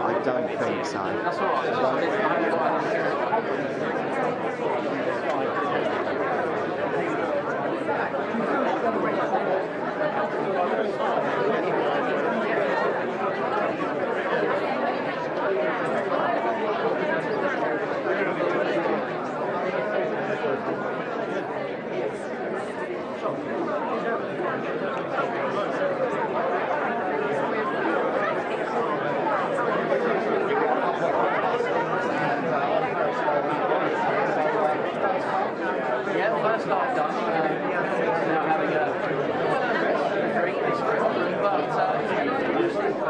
I don't think so. That's all right. Yeah, first I've done, now having a drink this but there's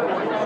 no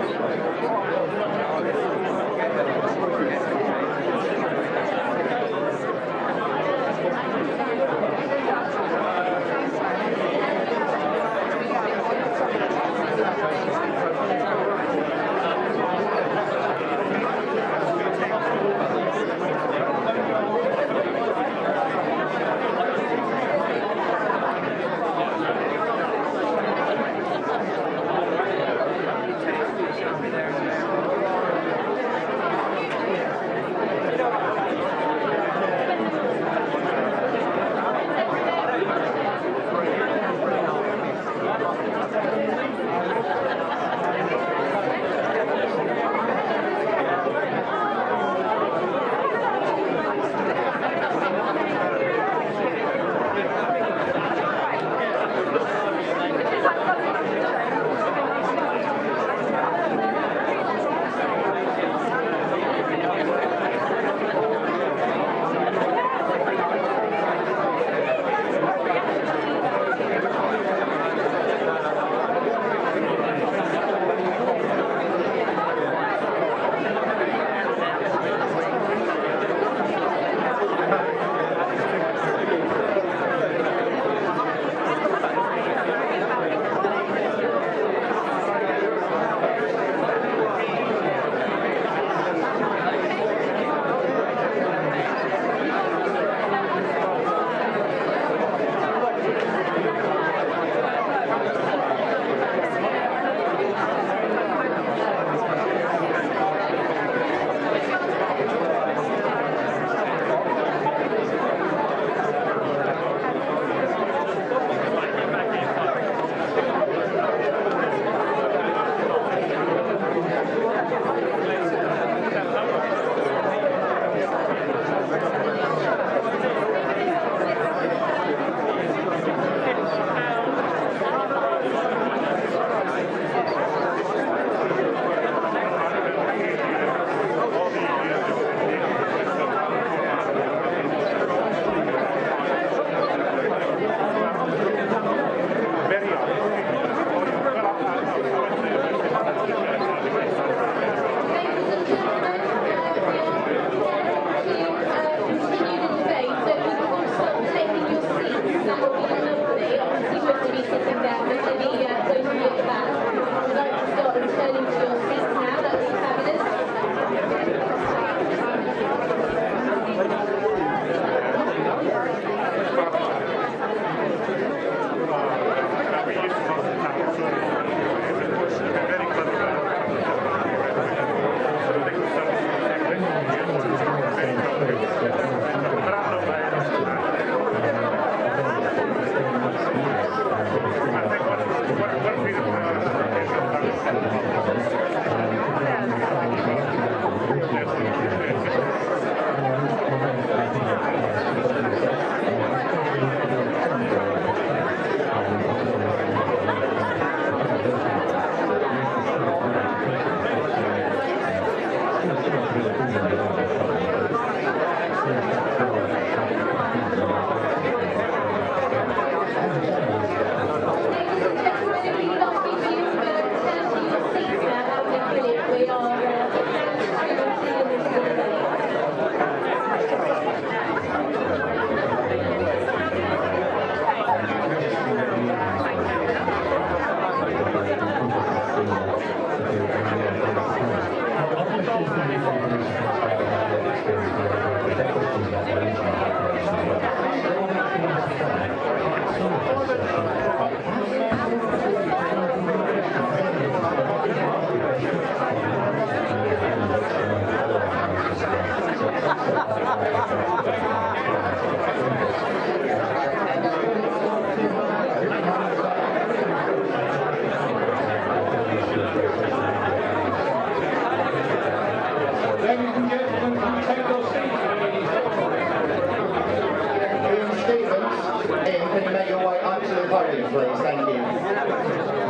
Can you make your way up to the podium, please? Thank you.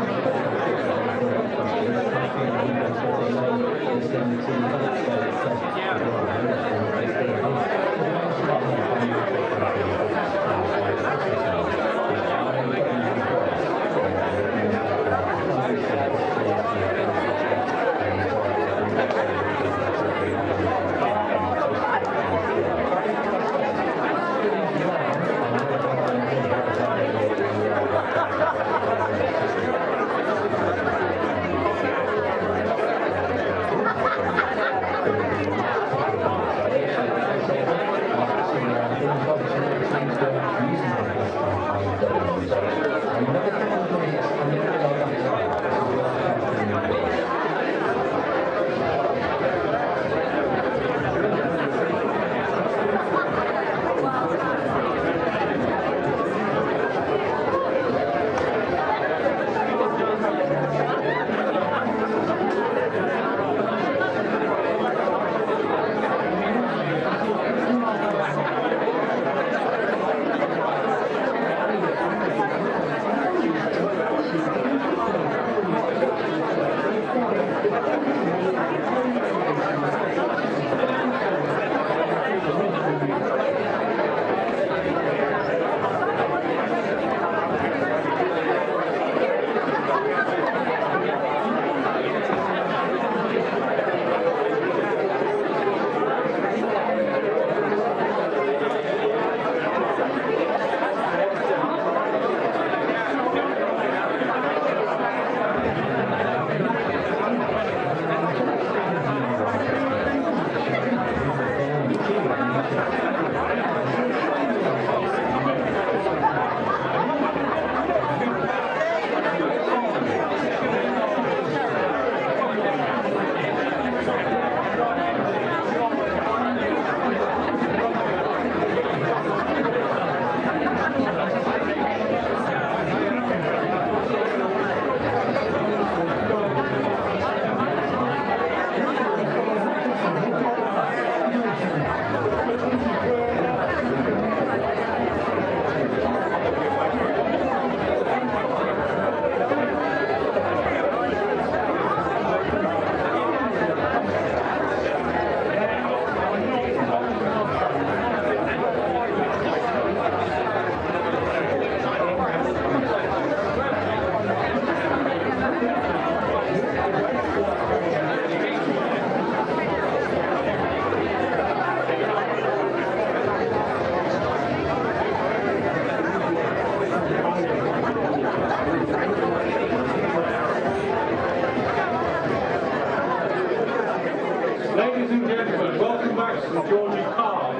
Ladies and gentlemen, welcome back to the Georgie Car,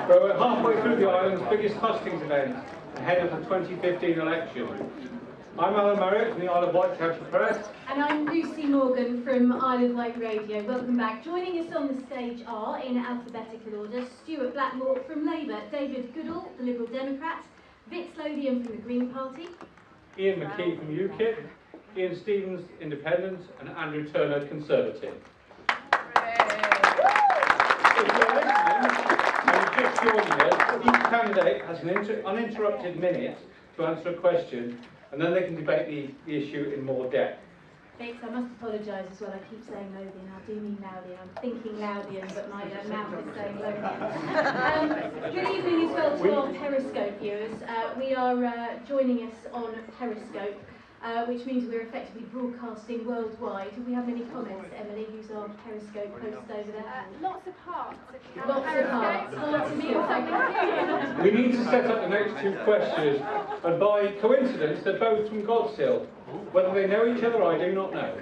where we're halfway through the island's biggest Hustings event, ahead of the 2015 election. I'm Alan Marriott from the Isle of Wight County Press. And I'm Lucy Morgan from Isle of Wight Radio. Welcome back. Joining us on the stage are, in alphabetical order, Stuart Blackmore from Labour, David Goodall, the Liberal Democrat, Vic Lothian from the Green Party, Ian McKee from UKIP, Ian Stevens, Independent, and Andrew Turner, Conservative. If you're listening and you're just joining us, each candidate has an uninterrupted minute to answer a question, and then they can debate the issue in more depth. Vic, I must apologise as well. I keep saying Lothian. I do mean Lothian. I'm thinking Lothian, but my mouth is saying Lothian. Good evening as well to our Periscope viewers. We are joining us on Periscope, which means we're effectively broadcasting worldwide. Do we have any comments, Emily, who's our Periscope host over there? Lots of hearts. Lots of hearts. Hearts of We need to set up the next two questions, and by coincidence, they're both from Godsill. Whether they know each other, I do not know.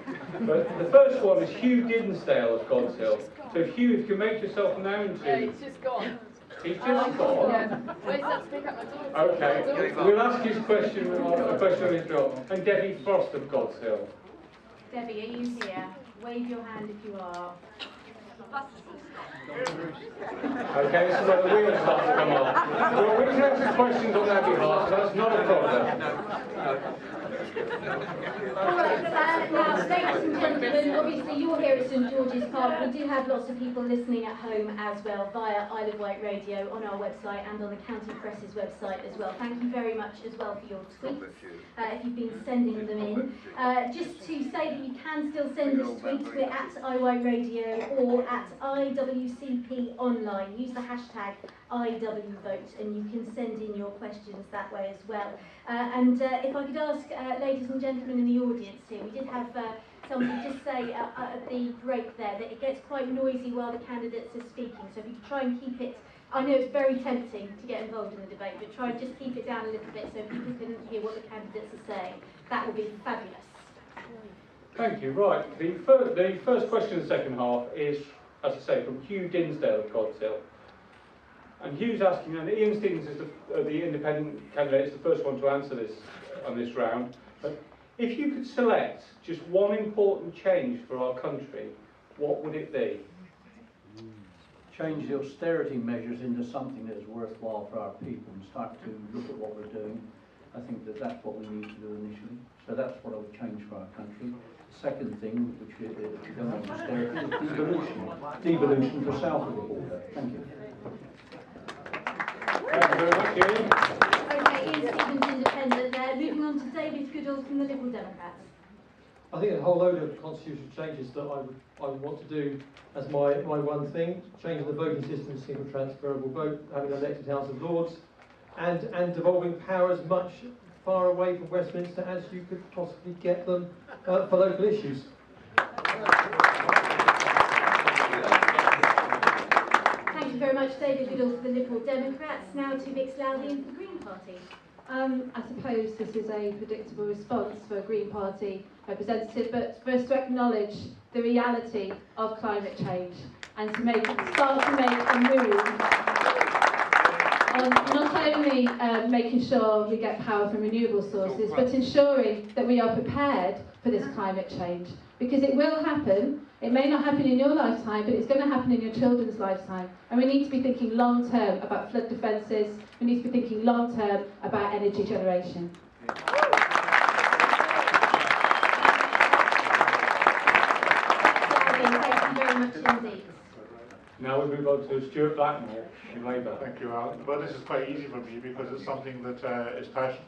But the first one is Hugh Dinsdale of God's Hill. So Hugh, if you can make yourself known to... Yeah, he's just gone. He's just gone? Yeah. Where's that to pick up my daughter? Okay, we'll ask his question, a question on his job. And Debbie Frost of God's Hill. Debbie, are you here? Wave your hand if you are. Okay, this is where the wheels start to come off. Well, we can answer questions on their behalf, so that's not a problem. Now, ladies and gentlemen, obviously you're here at St George's Park. We do have lots of people listening at home as well via Isle of Wight Radio on our website and on the County Press's website as well. Thank you very much as well for your tweets, if you've been sending them in. Just to say that you can still send us tweets. We're at iWight Radio or at IWCP online. Use the hashtag IWVote and you can send in your questions that way as well. And if I could ask ladies and gentlemen in the audience here, we did have somebody just say at the break there that it gets quite noisy while the candidates are speaking, so if you could try and keep it, I know it's very tempting to get involved in the debate, but try and just keep it down a little bit so people can hear what the candidates are saying. That would be fabulous. Thank you. Right, the first question in the second half is, as I say, from Hugh Dinsdale of God's Hill. And Hugh's asking, and Ian Stevens is the independent candidate, is the first one to answer this on this round. But if you could select just one important change for our country, what would it be? Change the austerity measures into something that is worthwhile for our people and start to look at what we're doing. I think that that's what we need to do initially. So that's what I would change for our country. The second thing, which is going on austerity, is devolution. Devolution for south of the border. Thank you. Thank you very much, Ian. Okay, Ian Stevens, independent there. Moving on to David Goodall from the Liberal Democrats. I think there's a whole load of constitutional changes that I would want to do as my one thing. Changing the voting system to single transferable vote, having an elected House of Lords, and devolving power as much far away from Westminster as you could possibly get them for local issues. Thank you very much, David Goodall for the Liberal Democrats. Now to Vic Slowden for the Green Party. I suppose this is a predictable response for a Green Party representative, but for us to acknowledge the reality of climate change and to start to make a move on not only making sure we get power from renewable sources, but ensuring that we are prepared for this climate change. Because it will happen. It may not happen in your lifetime, but it's going to happen in your children's lifetime. And we need to be thinking long term about flood defences. We need to be thinking long term about energy generation. Thank you very much indeed. Now we move on to Stuart Blackmore in Labour. Thank you, Alan. Well, this is quite easy for me because it's something that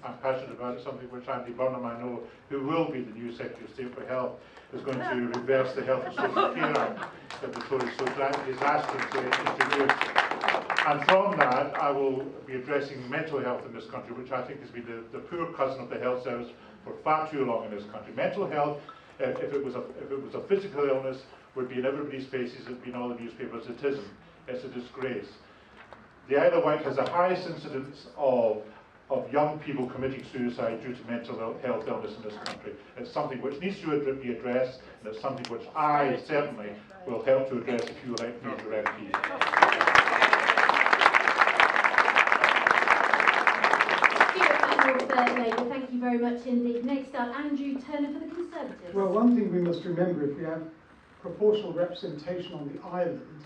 I'm passionate about. It's something which Andy Burnham, I know, who will be the new Secretary of State for Health, is going to reverse the Health and Social Care Act that the Tories so gladly has asked him to introduce. And from that, I will be addressing mental health in this country, which I think has been the poor cousin of the health service for far too long in this country. Mental health, if it was a physical illness, would be in everybody's faces, it'd be in all the newspapers. It isn't. It's a disgrace. The Isle of Wight has the highest incidence of young people committing suicide due to mental health illness in this country. It's something which needs to be addressed, and it's something which I certainly will help to address if you elect me as your MP. Thank you very much indeed. Next up, Andrew Turner for the Conservatives. Well, one thing we must remember, if we have proportional representation on the island,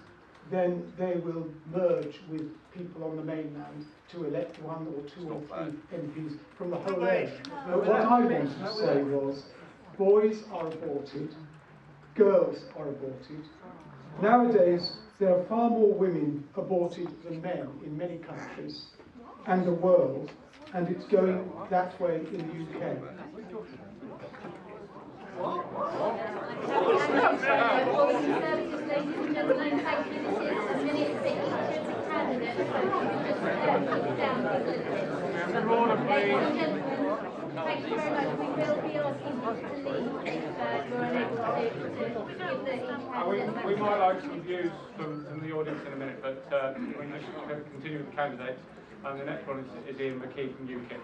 then they will merge with people on the mainland to elect one or two or three MPs from the whole area. But what I wanted to say was, boys are aborted, girls are aborted. Nowadays, there are far more women aborted than men in many countries and the world, and it's going that way in the UK. Thank you very much. We will be asking you to leave if you're unable to give the We might like some views from the audience in a minute, but we should continue with the candidates. And the next one is Ian McKee from UKIP.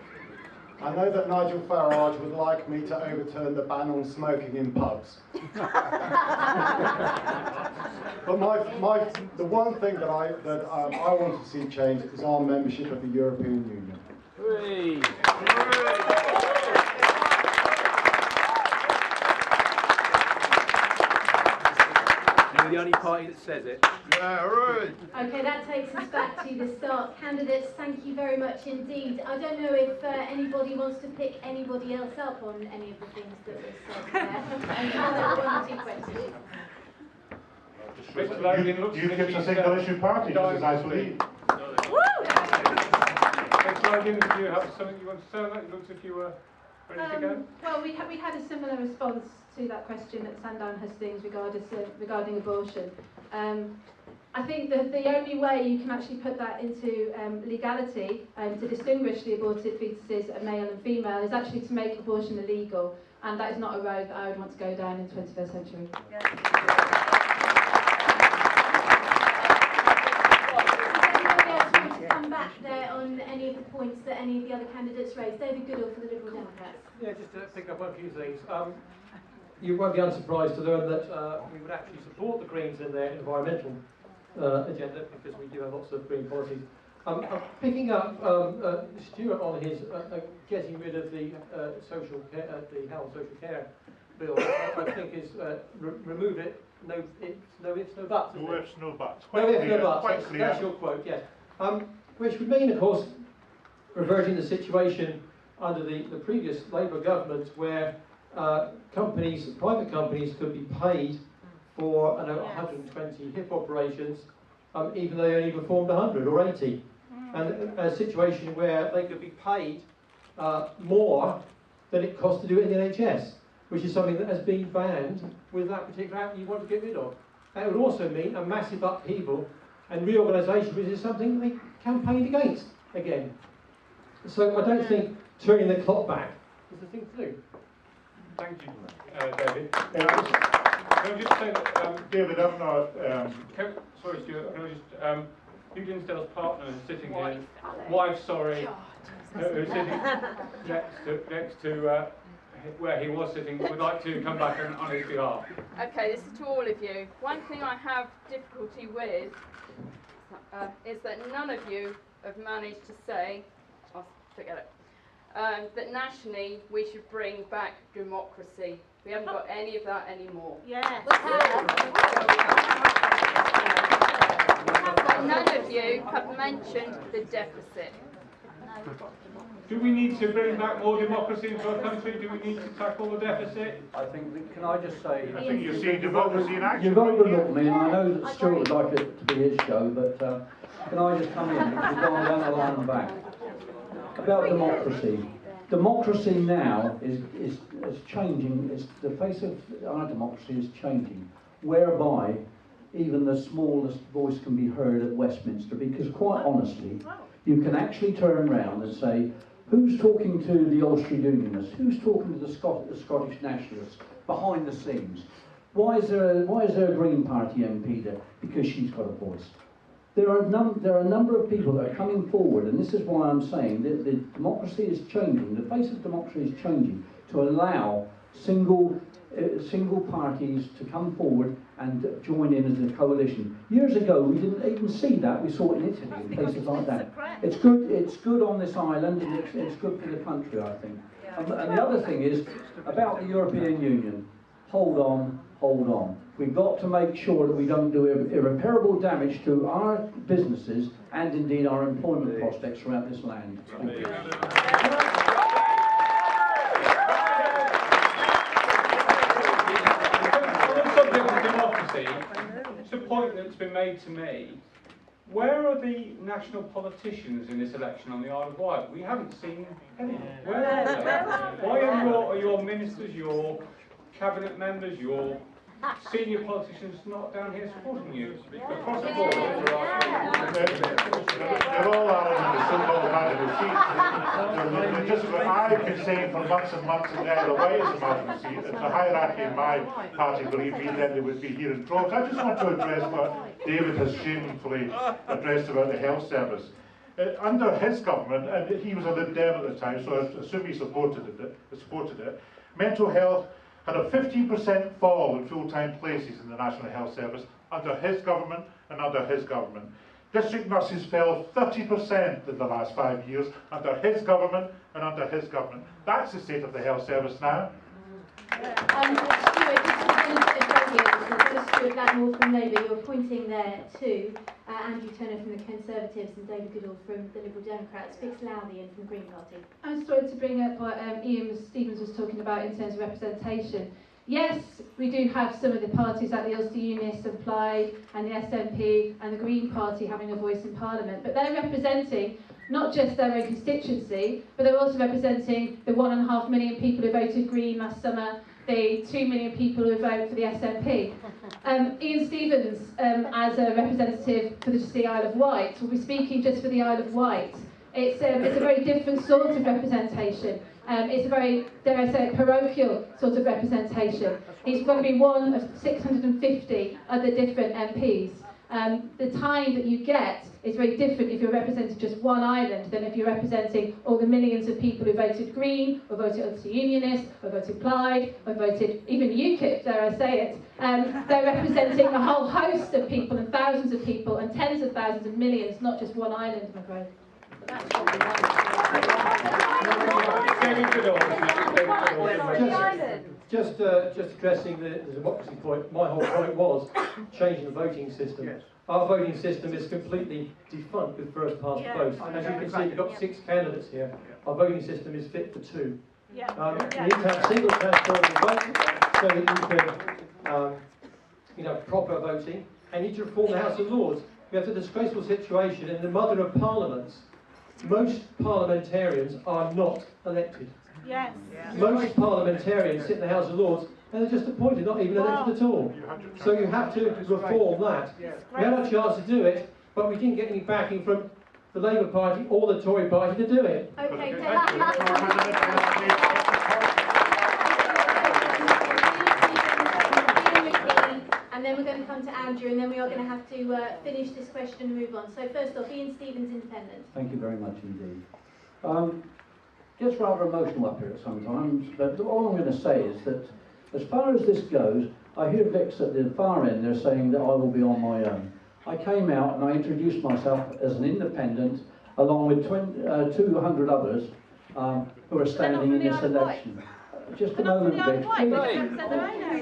I know that Nigel Farage would like me to overturn the ban on smoking in pubs. But the one thing that I want to see changed is our membership of the European Union. Hooray. You're the only party that says it. Yeah, right. Okay, that takes us back to the start. Candidates, thank you very much indeed. I don't know if anybody wants to pick anybody else up on any of the things that were said there. And I'll one or two questions. You get a single issue party, just as I believe. Mr. Logan, do you have something you want to say on that? It looks as if you were ready to go. Well, we had a similar response to that question at Sandown Hustings regarding abortion. I think that the only way you can actually put that into legality to distinguish the aborted fetuses, male and female, is actually to make abortion illegal, and that is not a road that I would want to go down in the 21st century. Yeah. Come back there on any of the points that any of the other candidates raised. David Goodall for the Liberal Democrats. Yeah, just to pick up on a few things. You won't be unsurprised to learn that we would actually support the Greens in their environmental agenda, because we do have lots of green policies. Picking up Stuart on his getting rid of the social care, the health social care bill, I think is remove it. No ifs, no buts. No ifs, no buts. No ifs, no buts. Quite clear. That's your quote, yes. Which would mean, of course, reverting the situation under the previous Labour government, where private companies could be paid for 120 hip operations, even though they only performed 100 or 80. And a situation where they could be paid more than it costs to do it in the NHS, which is something that has been banned with that particular act you want to get rid of. That would also mean a massive upheaval and reorganisation, which is something they campaigned against again. So I don't think turning the clock back is the thing to do. Thank you, David. Can I just say that, David, I'm not. sorry, Stuart. Can I just Hugh Dinsdale's partner is sitting here. Wife, sorry, who's sitting next to where he was sitting. Would like to come back on his behalf. Okay, this is to all of you. One thing I have difficulty with is that none of you have managed to say, oh, forget it, that nationally we should bring back democracy. We haven't got any of that anymore. Yeah. But none of you have mentioned the deficit. Do we need to bring back more democracy into our country? Do we need to tackle the deficit? I think, can I just say... I think you're seeing democracy in action. You've overlooked me, and I know that Stuart would like it to be his show, but can I just come in? Because we've gone down the line and back. About democracy. Democracy now is changing. The face of our democracy is changing, whereby even the smallest voice can be heard at Westminster, because quite honestly, you can actually turn around and say, who's talking to the Ulster Unionists? Who's talking to the Scottish Nationalists behind the scenes? Why is there a Green Party MP there? Because she's got a voice. There are a number of people that are coming forward, and this is why I'm saying that the democracy is changing. The face of democracy is changing to allow single parties to come forward and join in as a coalition. Years ago, we didn't even see that. We saw it in Italy and places like that. It's good on this island, and it's good for the country, I think. And the other thing is about the European Union. Hold on. We've got to make sure that we don't do irreparable damage to our businesses and indeed our employment prospects throughout this land. Thank you. On the subject of democracy, it's a point that's been made to me. Where are the national politicians in this election on the Isle of Wight? We haven't seen any. Where are they? Why are your ministers, your cabinet members, your senior politicians not down here supporting you? Across the board. They're all out in the symbol matter of seats. Just what I've been saying for months and months in there, the way it's a matter of seat. It's a hierarchy in my party, believe me, then they would be here in droves. I just want to address what David has shamefully addressed about the health service. under his government, and he was a Lib Dem at the time, so I assume he supported it, mental health had a 15% fall in full-time places in the National Health Service under his government and under his government. District nurses fell 30% in the last 5 years under his government and under his government. That's the state of the health service now. Stuart Blackmore from Labour, you're pointing there to Andrew Turner from the Conservatives and David Goodall from the Liberal Democrats, Fix Lowthian from the Green Party. I just wanted to bring up what Ian Stevens was talking about in terms of representation. Yes, we do have some of the parties like the Ulster Unionists and Plaid and the SNP and the Green Party having a voice in Parliament, but they're representing not just their own constituency, but they're also representing the 1.5 million people who voted Green last summer, the 2 million people who vote for the SNP. Ian Stevens, as a representative for the Isle of Wight, will be speaking just for the Isle of Wight. It's a very different sort of representation. It's a very, dare I say, parochial sort of representation. He's going to be one of 650 other different MPs. The time that you get is very different if you're representing just one island than if you're representing all the millions of people who voted Green, or voted Ulster Unionists, or voted Plaid, or voted even UKIP, dare I say it. They're representing a whole host of people and thousands of people and tens of thousands and millions, not just one island, I'm afraid. Just addressing the democracy point, my whole point was changing the voting system. Yes. Our voting system is completely defunct with first past the post. As you can see, we've got 6 candidates here. Our voting system is fit for 2. You need to have single transferable vote so that you can proper voting, and you need to reform the House of Lords. We have a disgraceful situation in the mother of parliaments. Most parliamentarians are not elected. Yes. Most parliamentarians sit in the House of Lords and they're just appointed, not even elected at all. So you have to reform that. We had a chance to do it, but we didn't get any backing from the Labour Party or the Tory Party to do it. Okay, thank you. And then we're going to come to Andrew, and then we are going to have to finish this question and move on. So first off, Ian Stevens, Independent. Thank you very much indeed. Gets rather emotional up here sometimes, but all I'm going to say is that as far as this goes, I hear Vix at the far end, they're saying that I will be on my own. I came out and I introduced myself as an independent, along with 200 others who are standing in this election. Just a moment, Vic. He's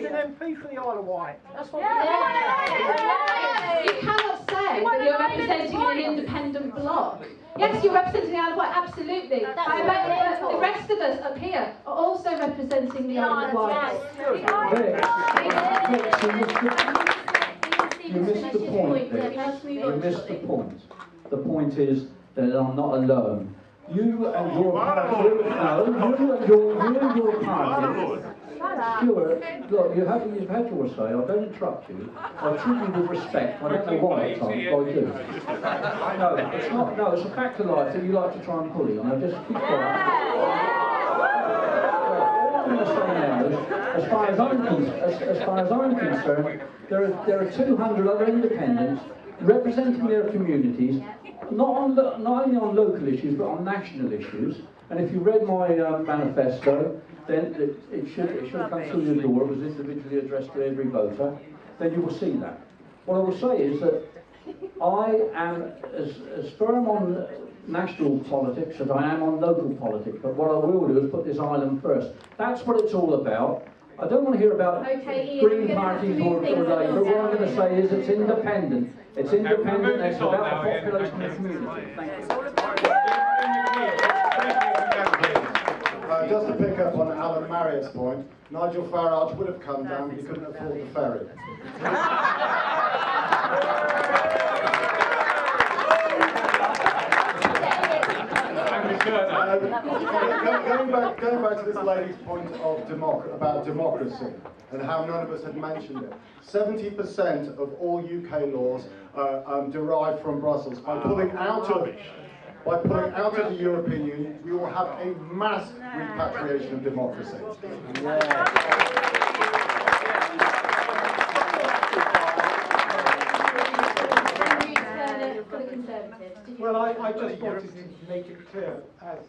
an MP for the Isle of Wight. That's what You cannot say that you're representing an independent bloc. Yes, you're representing the Isle of Wight, absolutely. I bet that the rest of us up here are also representing the Isle of Wight. You missed the point, Vic. You missed the point. The point is that I'm not alone. You and your party, you and your party, Stuart, look, you've had your say, I don't interrupt you, I treat you with respect, I don't know why at times, but I do. No, it's a fact of life that you like to try and bully, and I just keep quiet. All I'm going to say now is, as far as I'm concerned, there are 200 other independents representing their communities, not only on local issues, but on national issues. And if you read my manifesto, then it should come through your door. It was individually addressed to every voter. Then you will see that. What I will say is that I am as firm on national politics as I am on local politics. But what I will do is put this island first. That's what it's all about. I don't want to hear about Green parties or Labour. What I'm going to say is it's independent. It's independent and it's about the population and the community. Thank you. Just to pick up on Alan Marriott's point, Nigel Farage would have come down, but he couldn't afford the ferry. Going back to this lady's point of about democracy and how none of us had mentioned it. 70% of all UK laws are derived from Brussels. By pulling out of the European Union, we will have a mass repatriation of democracy. Well, I just wanted to make it clear, as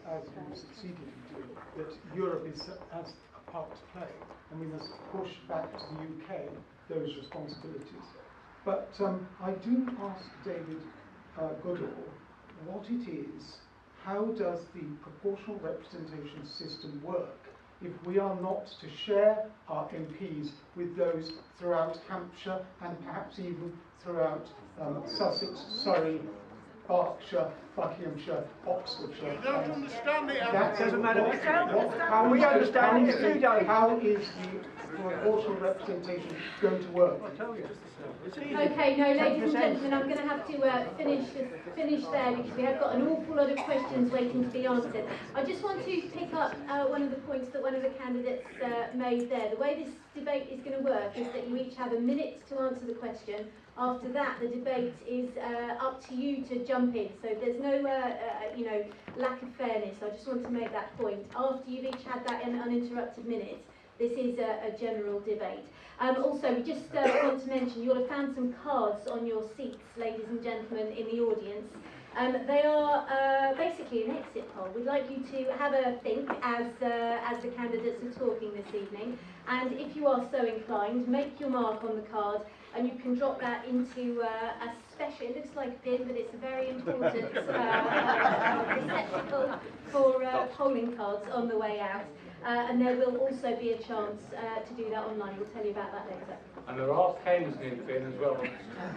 we've succeeded in doing, that Europe has a part to play, and we must push back to the UK those responsibilities. But I do ask David Goodall what it is, how does the proportional representation system work if we are not to share our MPs with those throughout Hampshire and perhaps even throughout Sussex, Surrey, Berkshire, Buckinghamshire, Oxfordshire. You don't understand it, That doesn't matter. We understand it if you don't. How is the proportional representation going to work? I'll tell you. Okay, no, ladies and gentlemen, I'm going to have to finish there because we have got an awful lot of questions waiting to be answered. I just want to pick up one of the points that one of the candidates made there. The way this debate is going to work is that you each have a minute to answer the question. After that, the debate is up to you to jump in. So there's no, lack of fairness. I just want to make that point. After you've each had that uninterrupted minute, this is a general debate. Also, we just want to mention you'll have found some cards on your seats, ladies and gentlemen, in the audience. They are basically an exit poll. We'd like you to have a think as the candidates are talking this evening. And if you are so inclined, make your mark on the card and you can drop that into a special, it looks like a pin, but it's a very important receptacle for polling cards on the way out. And there will also be a chance to do that online. We'll tell you about that later. And there are pens near the bin as well.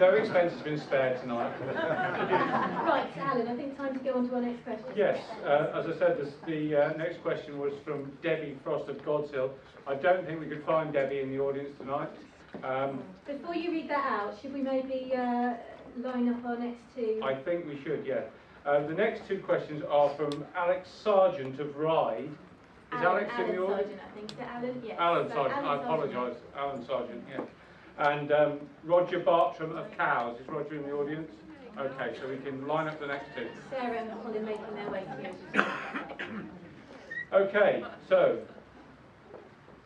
No expense has been spared tonight. Right, Alan, I think time to go on to our next question. Yes, as I said, the next question was from Debbie Frost of God's Hill. I don't think we could find Debbie in the audience tonight. Before you read that out, should we maybe line up our next two? I think we should, yeah. The next two questions are from Alex Sargent of Ryde. Is Alex in the audience? Sargent, I think. Is it Alan? Yes. Alan Sargent, I apologise. Alan Sargent, yeah. And Roger Bartram of Cows. Is Roger in the audience? Okay, so we can line up the next two. Sarah and Colin making their way to you. Okay, so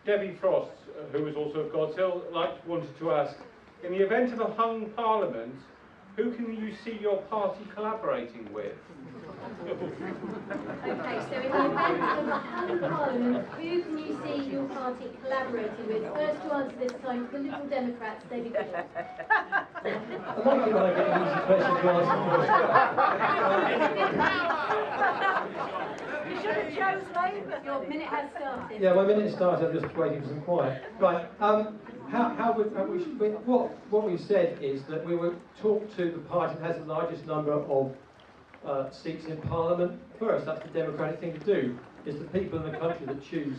Debbie Frost, who was also of God's Hill, wanted to ask, in the event of a hung parliament, who can you see your party collaborating with? Okay, so in the event of a hung parliament, who can you see your party collaborating with? First to answer this time, the Liberal Democrats, David Goodall. I like it when I get an easy question to answer first. You should have chose Labour. Your minute has started. Yeah, my minute started, I'm just waiting for some quiet. Right, what we said is that we would talk to the party that has the largest number of seats in Parliament first. That's the democratic thing to do. It's the people in the country that choose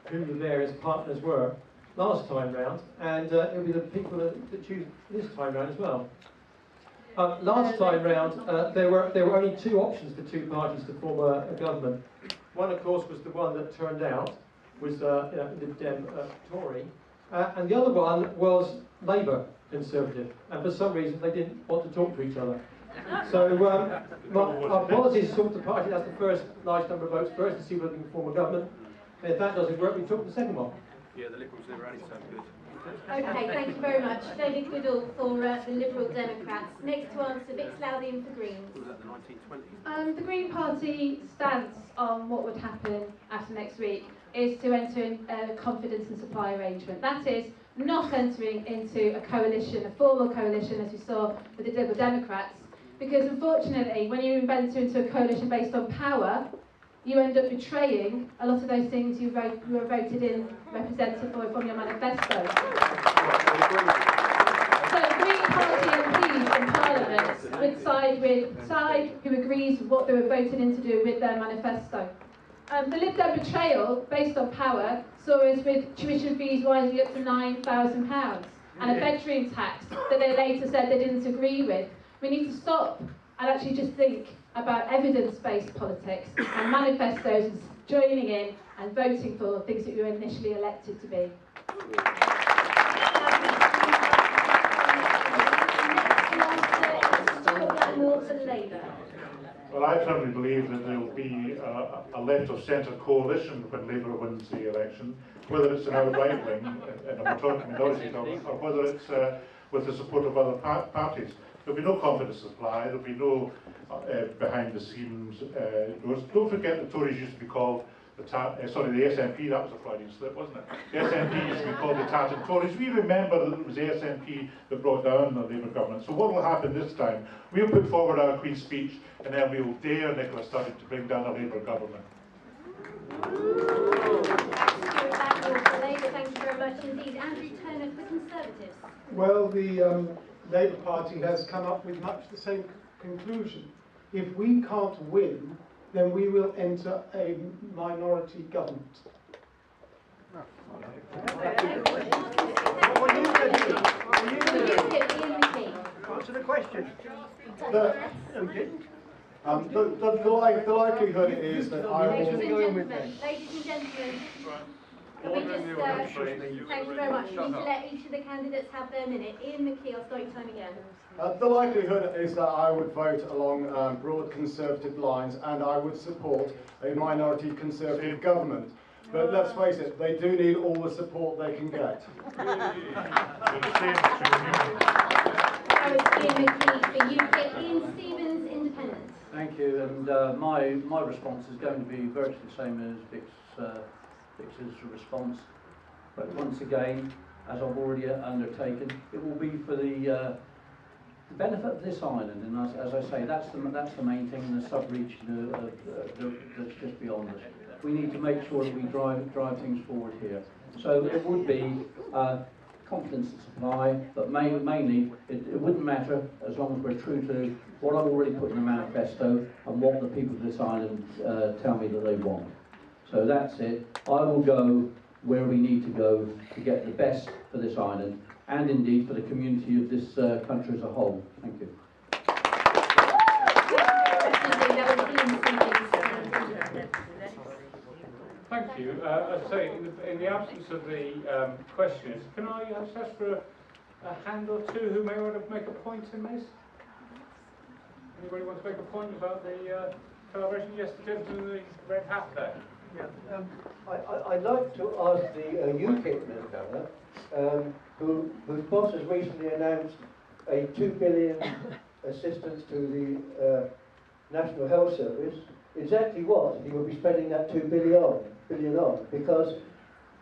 who the various partners were last time round, and it'll be the people that choose this time round as well. Last time round, there were only two options for two parties to form a government. One, of course, was the one that turned out, was Lib Dem Tory, and the other one was Labour Conservative, and for some reason they didn't want to talk to each other. So our policy is to talk to the party that's the first large number of votes first to see whether we can form a government. And if that doesn't work, we talk to the second one. Yeah, the Liberals never had it so good. Okay, thank you very much. David Goodall for the Liberal Democrats. Next to answer, Vic Loudon for Greens. Was that the 1920s? The Green Party stance on what would happen after next week is to enter in a confidence and supply arrangement. That is, not entering into a coalition, a formal coalition as we saw with the Liberal Democrats, because unfortunately when you enter into a coalition based on power, you end up betraying a lot of those things you were voted in representative for from your manifesto. So the Green Party MPs in Parliament would side who agrees with what they were voted in to do with their manifesto. The Lib Dem betrayal, based on power, saw us with tuition fees rising up to £9,000 and a bedroom tax that they later said they didn't agree with. We need to stop and actually just think about evidence-based politics and manifestos and joining in and voting for things that we were initially elected to be. Well, I firmly believe that there will be a left-of-centre coalition when Labour wins the election, whether it's an outright win in a minority government or whether it's with the support of other parties. There'll be no confidence supply, there'll be no behind the scenes doors. Don't forget the Tories used to be called the SNP, that was a Freudian slip, wasn't it? The SNP used to be called the Tattered Tories. We remember that it was the SNP that brought down the Labour government. So what will happen this time? We'll put forward our Queen's speech, and then we will dare Nicola Sturgeon to bring down a Labour government. Thank you very much indeed. Andrew Turner for the Conservatives. Well, the Labour Party has come up with much the same conclusion. If we can't win, then we will enter a minority government. Answer the question. The likelihood is that I Ladies will... and gentlemen, can we just, thank you very much. We need to let each of the candidates have their minute. Ian McKee, I'll start your time again. The likelihood is that I would vote along broad Conservative lines, and I would support a minority Conservative government. But let's face it, they do need all the support they can get. That was Ian McKee for UKIP. Ian Stevens, Independent. Thank you, and my response is going to be virtually the same as Vic's response. But once again, as I've already undertaken, it will be for the benefit of this island, and as I say, that's the main thing, and the sub-region that's just beyond us. We need to make sure that we drive things forward here. So it would be confidence and supply, but mainly it wouldn't matter as long as we're true to what I've already put in the manifesto and what the people of this island tell me that they want. So that's it. I will go where we need to go to get the best for this island and indeed for the community of this country as a whole. Thank you. Thank you. As I say, in the absence of the questions, can I ask for a hand or two who may want to make a point in this? Anybody want to make a point about the collaboration? Yes, the gentleman in the red hat there. Yeah, I'd like to ask the UKIP member, whose boss has recently announced a £2 billion assistance to the National Health Service, exactly what he will be spending that £2 billion on, because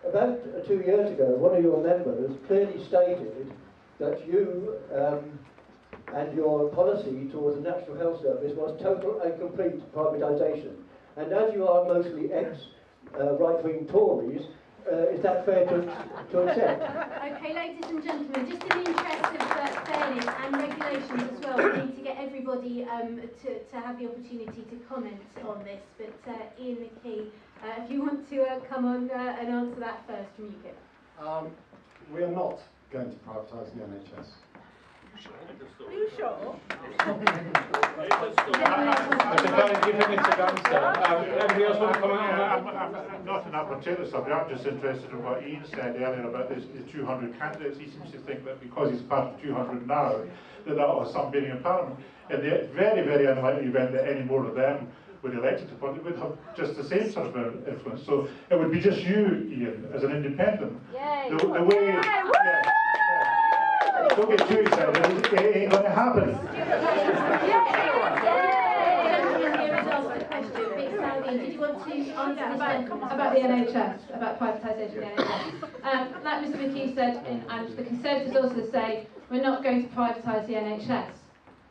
about 2 years ago, one of your members clearly stated that you and your policy towards the National Health Service was total and complete privatisation. And as you are mostly ex-right-wing Tories, is that fair to accept? Okay, ladies and gentlemen, just in the interest of fairness and regulations as well, we need to get everybody to have the opportunity to comment on this. But Ian McKee, if you want to come on and answer that first from UKIP. We are not going to privatise the NHS. Are you sure? That's a very definitive answer. Anybody else want to comment on that? I'm not in that particular subject. I'm just interested in what Ian said earlier about the 200 candidates. He seems to think that because he's part of 200 now, that was some being in Parliament. In the very, very unlikely event that any more of them were elected to Parliament, would have just the same sort of influence. So it would be just you, Ian, as an independent. Yay! The way. Yeah. Don't get too excited, it ain't going to happen. Did you want to answer about the NHS, about privatisation of the NHS? Like Mr McKee said, and the Conservatives also say, we're not going to privatise the NHS.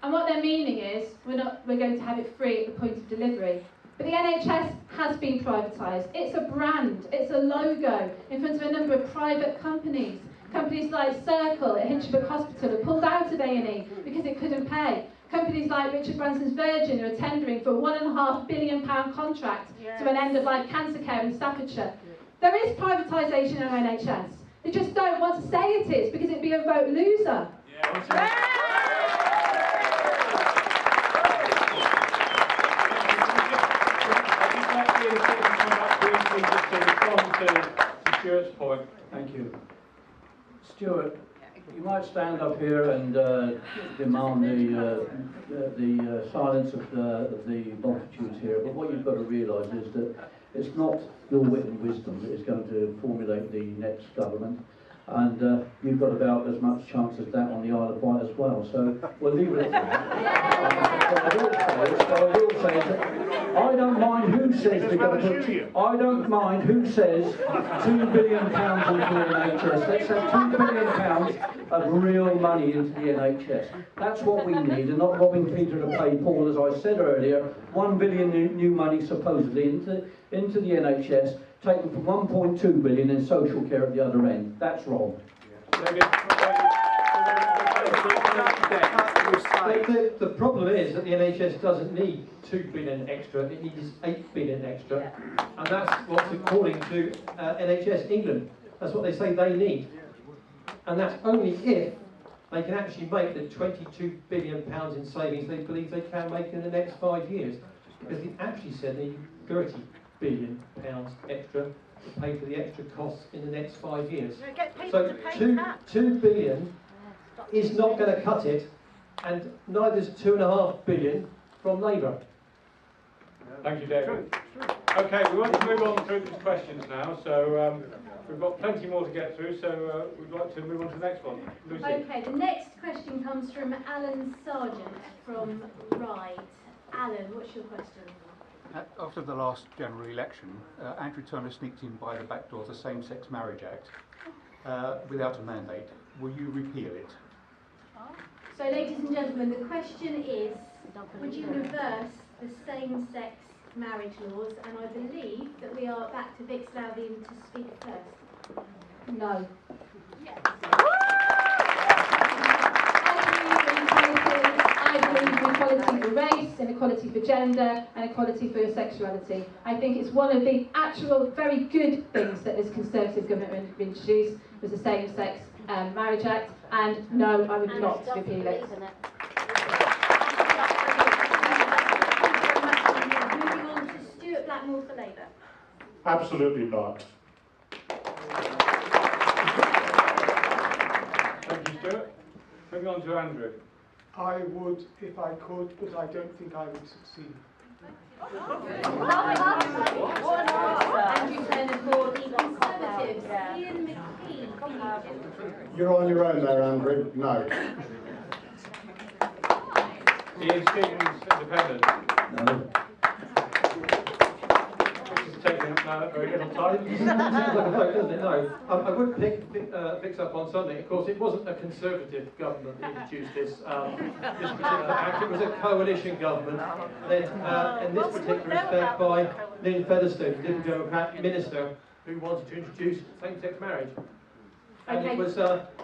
And what they're meaning is, we're going to have it free at the point of delivery. But the NHS has been privatised. It's a brand, it's a logo in front of a number of private companies. Companies like Circle at Hinchinbrook Hospital have pulled out of A&E because it couldn't pay. Companies like Richard Branson's Virgin are tendering for a £1.5 billion contract to an end-of-life cancer care in Staffordshire. There is privatisation of NHS. They just don't want to say it is because it'd be a vote loser. Just to respond to Stuart's point. Thank you. Stuart, you might stand up here and demand the silence of the multitudes here, but what you've got to realise is that it's not your wit and wisdom that is going to formulate the next government. and you've got about as much chance as that on the Isle of Wight as well. So we'll leave it at that. What I will say is that I don't mind who says they're going to put. I don't mind who says £2 billion into the NHS. Let's have £2 billion of real money into the NHS. That's what we need, and not robbing Peter to pay Paul, as I said earlier. £1 billion new money supposedly into the NHS, taken from 1.2 billion in social care at the other end. That's wrong. The problem is that the NHS doesn't need 2 billion extra, it needs 8 billion extra, and that's what's according to NHS England. That's what they say they need, and that's only if they can actually make the £22 billion in savings they believe they can make in the next 5 years, because they actually said they need £30 billion extra to pay for the extra costs in the next 5 years. So 2 billion is not going to cut it, and neither is 2.5 billion from Labour. Thank you, David. Okay, we want to move on through these questions now, so we've got plenty more to get through, so we'd like to move on to the next one. Lucy. Okay, the next question comes from Alan Sargent from Wight. Alan, what's your question? After the last general election, Andrew Turner sneaked in by the back door the Same-Sex Marriage Act without a mandate. Will you repeal it? So, ladies and gentlemen, the question is, would you reverse the same-sex marriage laws? And I believe that we are back to Vic Sloudian to speak first. No. Yes. I believe in equality for race, and equality for gender, and equality for sexuality. I think it's one of the actual very good things that this Conservative government introduced was the Same-Sex Marriage Act, and no, I would not repeal it. Moving on to Stuart Blackmore for Labour. Absolutely not. Thank you, Stuart. Moving on to Andrew. I would if I could, but I don't think I would succeed. Andrew Turner for the Conservatives. Ian McKee. You're on your own there, Andrew. No. Ian Stevens, Independent. No. This is taking very little time. Seems like a vote, doesn't it? No. I would fix up on something. Of course, it wasn't a Conservative government that introduced this particular act. It was a coalition government led, in this particular respect, by Lynn Featherstone, the Liberal Democrat minister, who wanted to introduce same-sex marriage. And Okay.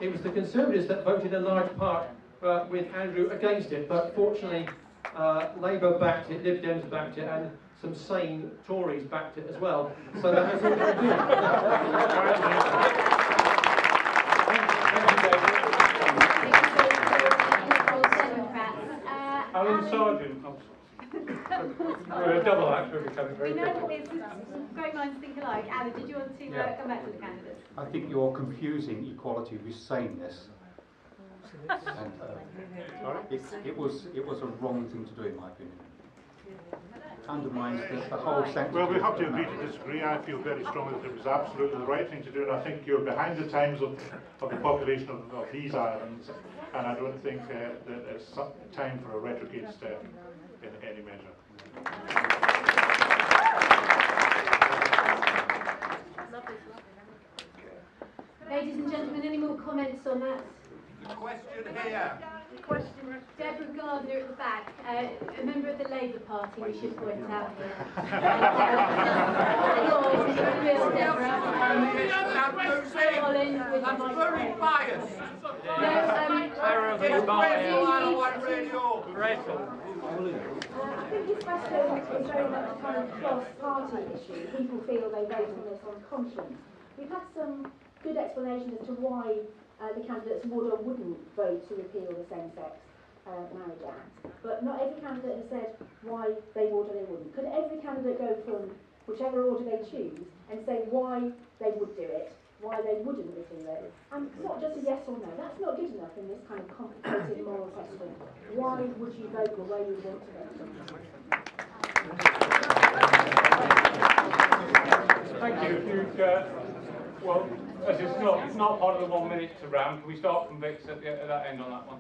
it was the Conservatives that voted in large part with Andrew against it. But fortunately, Labour backed it, Lib Dems backed it, and some sane Tories backed it as well. So that was all very good. Alan Sargent. We're a double act, we're becoming very We know quickly. it's great minds think alike. Alan, did you want to come back to the candidates? I think you're confusing equality with sameness. And, it was a wrong thing to do, in my opinion. Undermines the whole sanctity. Well, we have to agree to disagree. I feel very strongly that it was absolutely the right thing to do, and I think you're behind the times of the population of these islands, and I don't think that it's time for a retrograde step in any measure. Ladies and gentlemen, any more comments on that? Question here. Question. Deborah Gardner at the back, a member of the Labour Party, we should point out here. Real Deborah. That's very biased. I think this question is very much a kind of cross-party issue. People feel they vote on this on conscience. We've had some good explanation as to why the candidates would or wouldn't vote to repeal the Same-Sex Marriage Act, but not every candidate has said why they would or they wouldn't. Could every candidate go from whichever order they choose and say why they would do it, why they wouldn't repeal it? And it's not just a yes or no. That's not good enough in this kind of complicated moral question. Why would you vote the way you want to vote? Thank you. If you'd Well, as it's not part of the 1 minute to round, can we start from Vic's at that end on that one?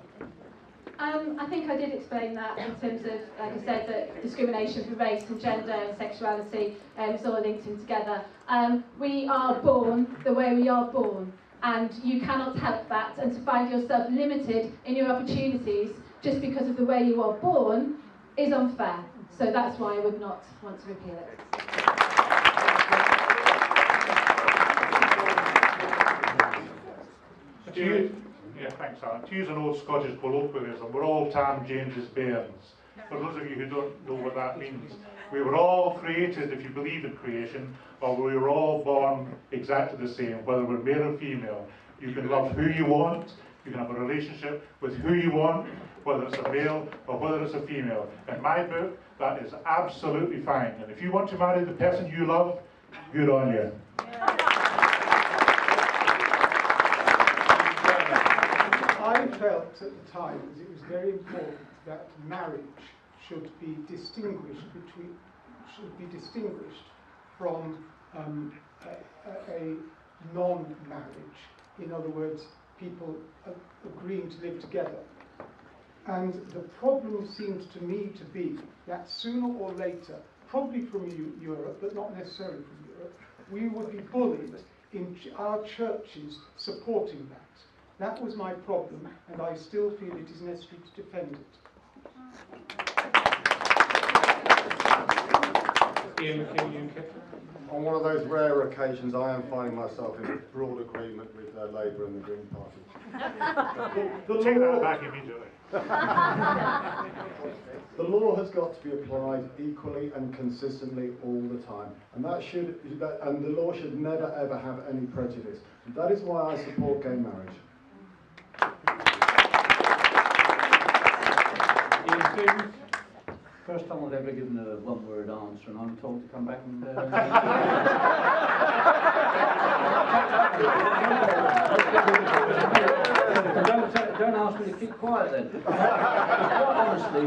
I think I did explain that in terms of, like I said, that discrimination for race and gender and sexuality is all linked in together. We are born the way we are born, and you cannot help that, and to find yourself limited in your opportunities just because of the way you are born is unfair. So that's why I would not want to repeal it. Yeah, thanks, Alan. To use an old Scottish colloquialism, we're all Tam James's bairns. For those of you who don't know what that means, we were all created, if you believe in creation, or we were all born exactly the same, whether we're male or female. You can love who you want, you can have a relationship with who you want, whether it's a male or whether it's a female. In my book, that is absolutely fine. And if you want to marry the person you love, good on you. I felt at the time that it was very important that marriage should be distinguished from a non-marriage. In other words, people agreeing to live together. And the problem seems to me to be that sooner or later, probably from Europe, but not necessarily from Europe, we would be bullied in our churches supporting that. That was my problem, and I still feel it is necessary to defend it. On one of those rare occasions, I am finding myself in broad agreement with Labour and the Green Party. Take that back immediately. The law has got to be applied equally and consistently all the time, and and the law should never ever have any prejudice. And that is why I support gay marriage. First time I've ever given a one-word answer, and I'm told to come back and... don't ask me to keep quiet then. Quite honestly,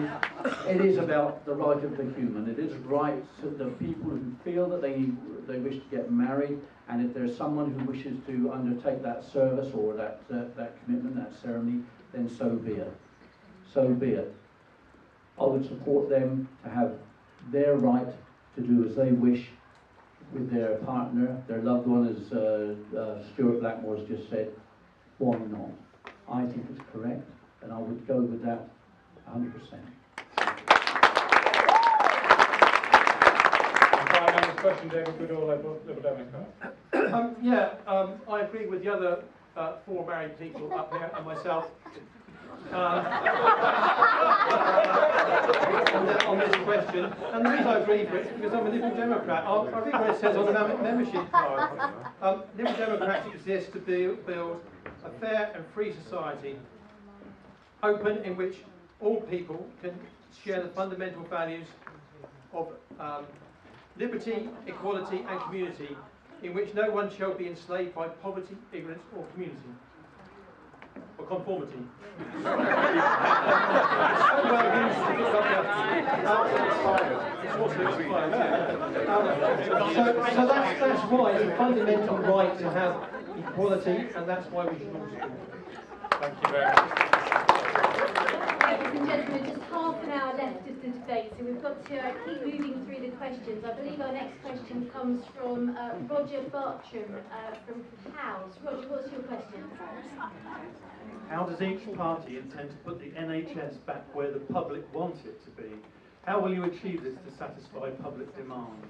it is about the right of the human. It is right to the people who feel that they wish to get married, and if there's someone who wishes to undertake that service or that commitment, that ceremony, then so be it. So be it. I would support them to have their right to do as they wish with their partner, their loved one, as Stuart Blackmore's just said. Why not? I think it's correct, and I would go with that 100%. Question, David Goodall, Liberal Democrat. I agree with the other 4 married people up here and myself. On this question, and the reason I agree with it is because I'm a Liberal Democrat. I read what it says on the membership card. Liberal Democrats exist to build a fair and free society, open, in which all people can share the fundamental values of liberty, equality and community, in which no one shall be enslaved by poverty, ignorance or community. Or conformity. So that's why it's a fundamental right to have equality, and that's why we should all support it. Thank you very much. Ladies and gentlemen, just half an hour left of the debate, so we've got to keep moving through the questions. I believe our next question comes from Roger Bartram from Cowes. Roger, what's your question? How does each party intend to put the NHS back where the public wants it to be? How will you achieve this to satisfy public demand?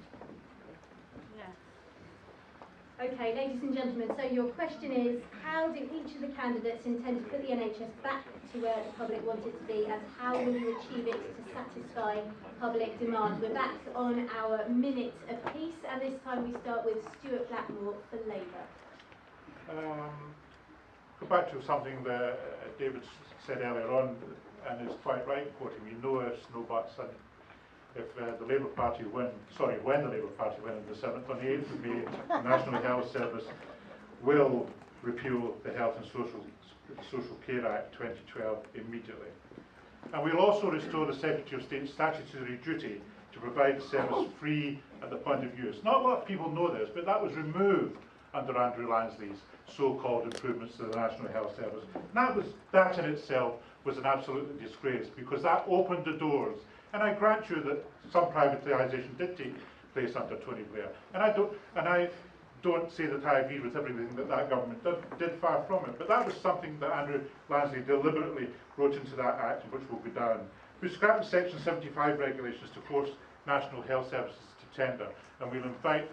Okay, ladies and gentlemen, so your question is, how do each of the candidates intend to put the NHS back to where the public want it to be, and how will you achieve it to satisfy public demand? We're back on our minute apiece, and this time we start with Stuart Blackmore for Labour. Go back to something that David said earlier on, and it's quite right, quoting me, no ifs, no buts, and if the Labour Party when the Labour Party win on the 7th, on the 8th of May, the National Health Service will repeal the Health and Social Care Act 2012 immediately. And we'll also restore the Secretary of State's statutory duty to provide the service free at the point of use. Not a lot of people know this, but that was removed under Andrew Lansley's so-called improvements to the National Health Service. And that in itself was an absolute disgrace, because that opened the doors. And I grant you that some privatisation did take place under Tony Blair, and I don't say that I agree with everything that government did, far from it. But that was something that Andrew Lansley deliberately wrote into that act, which will be done. We scrapped the Section 75 regulations to force National Health Services to tender, and we'll invite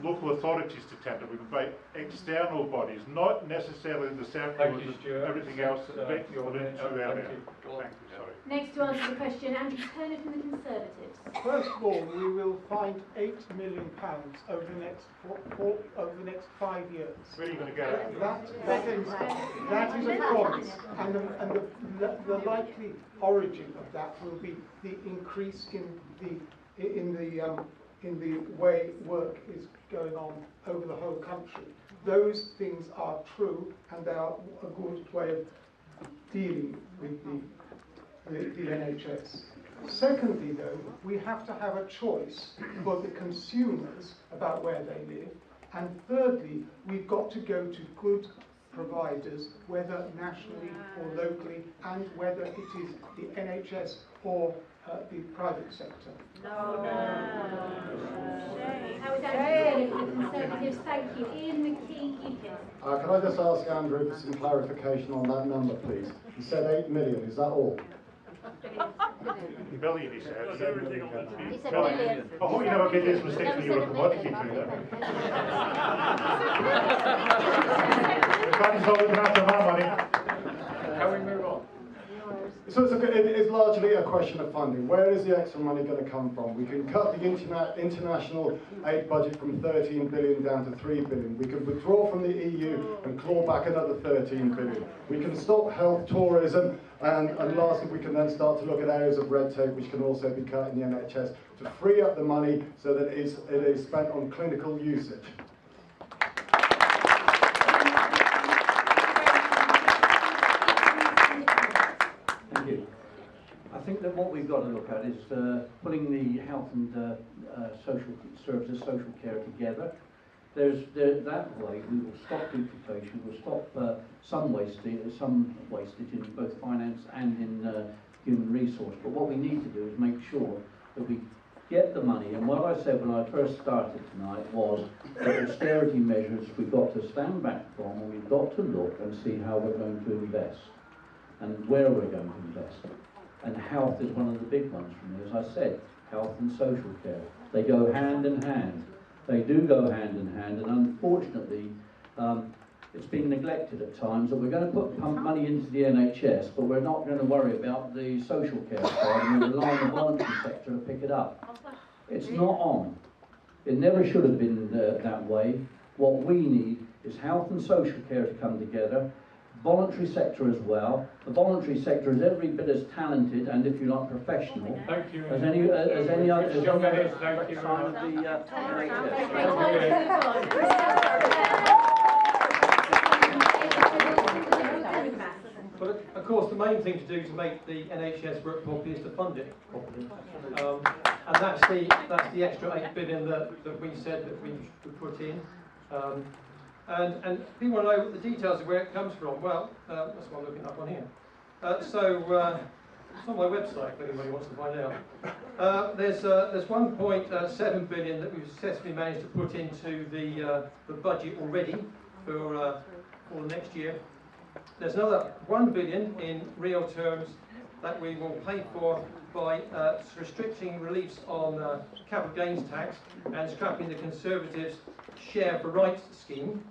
local authorities to tender. We'll invite external bodies, not necessarily the circles and everything else that Vicky alluded to earlier. Thank you, sorry. Next to answer the question, Andrew Turner from the Conservatives. First of all, we will find £8 million over the next 5 years. Where are you going to get it? That is a promise, and the likely origin of that will be the increase in the way work is going on over the whole country. Those things are true, and they are a good way of dealing with the NHS. Secondly, though, we have to have a choice for the consumers about where they live. And thirdly, we've got to go to good providers, whether nationally or locally, and whether it is the NHS or the private sector. That was Andrew Turner from the Conservatives. Thank you. Ian McKee, UKIP. Can I just ask Andrew for some clarification on that number, please? He said 8 million, is that all? Billion, he said. He said billion. I hope you never made this mistake when you were a commodity trader. Thanks for looking after my money. Can we move on? So it is largely a question of funding. Where is the extra money going to come from? We can cut the international aid budget from 13 billion down to 3 billion. We can withdraw from the EU and claw back another 13 billion. We can stop health tourism, and lastly, we can then start to look at areas of red tape which can also be cut in the NHS to free up the money so that it is spent on clinical usage. Thank you. I think that what we've got to look at is putting the health and social services, social care together. That way we will stop duplication, we'll stop some wastage in both finance and in human resource. But what we need to do is make sure that we get the money. And what I said when I first started tonight was that austerity measures we've got to stand back from, and we've got to look and see how we're going to invest and where we're going to invest. And health is one of the big ones for me. As I said, health and social care, they go hand in hand. They do go hand in hand, and unfortunately it's been neglected at times that we're going to pump money into the NHS, but we're not going to worry about the social care side and we rely on the voluntary sector to pick it up. It's not on. It never should have been that way. What we need is health and social care to come together, voluntary sector as well. The voluntary sector is every bit as talented and, if you like, professional as any other sign of the But of course, the main thing to do to make the NHS work properly is to fund it properly, and that's the extra 8 billion that we said that we would put in. And people want to know the details of where it comes from. Well, that's what I'm looking up on here. It's on my website if anybody wants to find out. There's 1.7 billion that we've successfully managed to put into the budget already for next year. There's another 1 billion in real terms that we will pay for by restricting reliefs on capital gains tax and scrapping the Conservatives' share for rights scheme.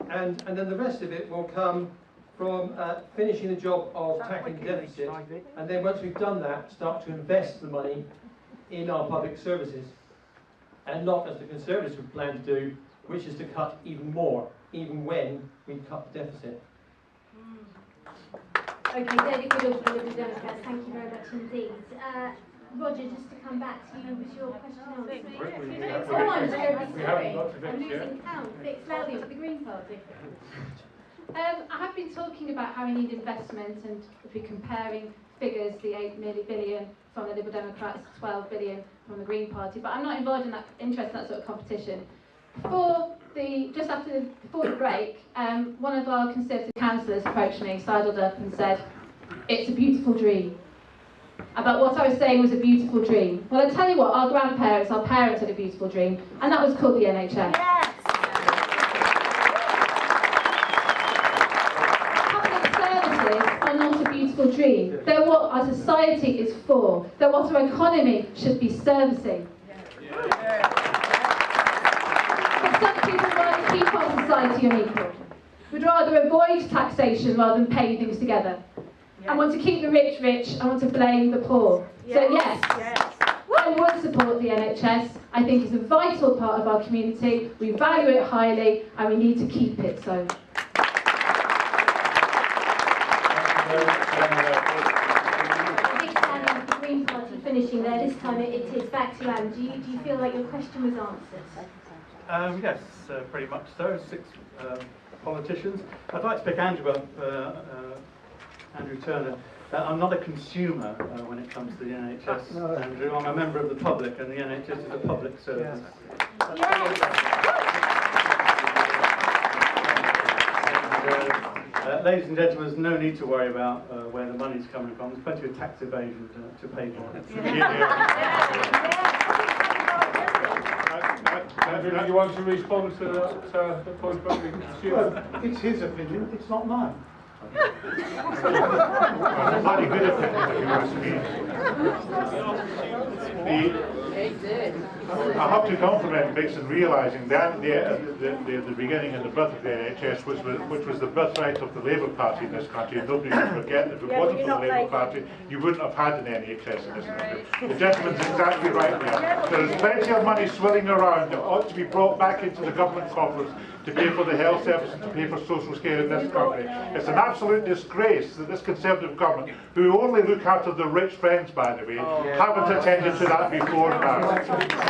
And then the rest of it will come from finishing the job of tackling the deficit, and then once we've done that, start to invest the money in our public services, and not as the Conservatives would plan to do, which is to cut even more, even when we cut the deficit. Okay, David Goodall from the Liberal Democrats, thank you very much indeed. Roger, just to come back to you, was your question answered? Oh, I'm terribly sorry. I'm losing count. Fix loudly to the Green Party. I have been talking about how we need investment, and if we're comparing figures, the 8 billion from the Liberal Democrats, 12 billion from the Green Party, but I'm not involved in that, interested in that sort of competition. For just before the break, one of our Conservative councillors approached me, sidled up and said, "It's a beautiful dream." About what I was saying was a beautiful dream. Well, I tell you what, our grandparents, our parents had a beautiful dream, and that was called the NHS. Yes. Public services are not a beautiful dream. They're what our society is for. They're what our economy should be servicing. But some people want to keep our society unequal. Would rather avoid taxation rather than paying things together. I want to keep the rich rich, I want to blame the poor. So yes, I would support the NHS. I think it's a vital part of our community. We value it highly and we need to keep it so. Big fan of the Green Party finishing there. This time it is back to Anne. Do you feel like your question was answered? Yes, pretty much so. 6 politicians. I'd like to pick Andrew Turner. I'm not a consumer when it comes to the NHS, Andrew. I'm a member of the public, and the NHS is a public service. Ladies and gentlemen, there's no need to worry about where the money's coming from. There's plenty of tax evasion to pay for it. Andrew, do you want to respond to the point about the consumer? It's his opinion, it's not mine. Bloody good opinion, if you ask me. I have to compliment Vixen realising that the beginning and the birth of the NHS, which was the birthright of the Labour Party in this country, and nobody should forget that if it wasn't for the Labour Party, you wouldn't have had an NHS in this country. The gentleman's exactly right there. There is plenty of money swirling around that ought to be brought back into the government coffers to pay for the health service and to pay for social care in this country. It's an absolute disgrace that this Conservative government, who only look after the rich friends, by the way, haven't attended to that before now.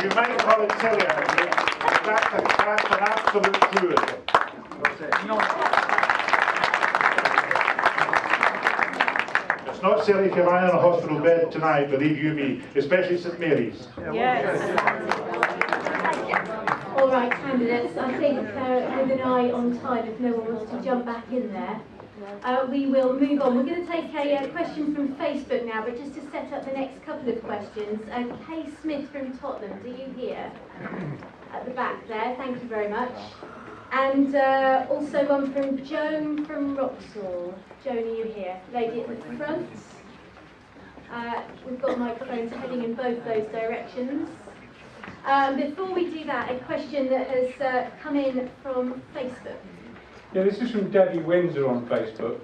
You might call it silly, but that's an absolute truism. It's not silly if you're lying on a hospital bed tonight, believe you me, especially St Mary's. Yes. All right, candidates, I think with an eye on time, if no one wants to jump back in there, we will move on. We're going to take a question from Facebook now, but just to set up the next couple of questions. Kay Smith from Tottenham, do you hear? At the back there, thank you very much. And also one from Joan from Wroxall. Joan, are you here? Lady at the front. We've got microphones heading in both those directions. Before we do that, a question that has come in from Facebook. Yeah, this is from Debbie Windsor on Facebook.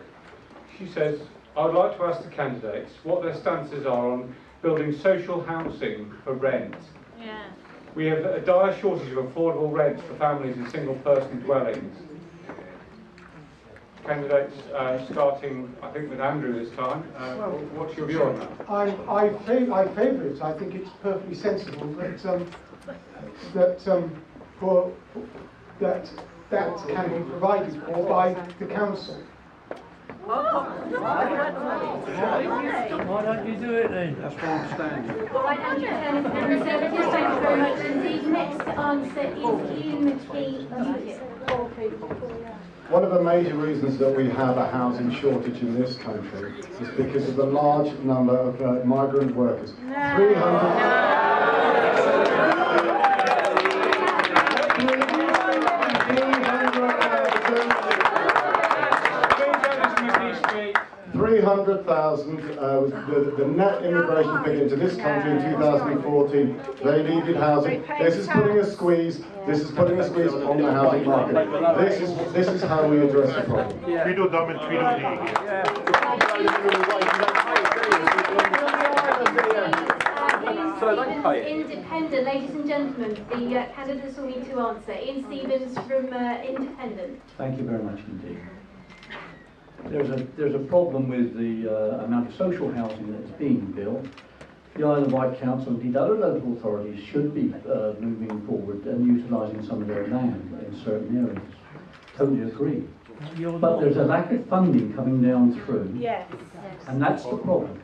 She says, I would like to ask the candidates what their stances are on building social housing for rent. Yeah. We have a dire shortage of affordable rents for families in single-person dwellings. Candidates starting, I think, with Andrew this time. What's your view on that? I favour it. I think it's perfectly sensible that that can be provided for by the council. Why don't you do it then? That's what I'm standing. All right, Andrew Turner from the Conservatives, thank you very much indeed. Next to answer is Ian McKee. One of the major reasons that we have a housing shortage in this country is because of the large number of migrant workers. 300,000 the net immigration figure into this country in 2014. They needed housing. This is putting a squeeze. This is putting a squeeze on the housing market. This is how we address the problem. Tweedle dum and tweedle dee. Independent, ladies and gentlemen, the candidates will need to answer. Ian Stevens from Independent. Thank you very much indeed. There's a problem with the amount of social housing that is being built. The Isle of Wight Council and indeed other local authorities should be moving forward and utilising some of their land in certain areas. Totally agree. But there's a lack of funding coming down through. Yes. And that's the problem.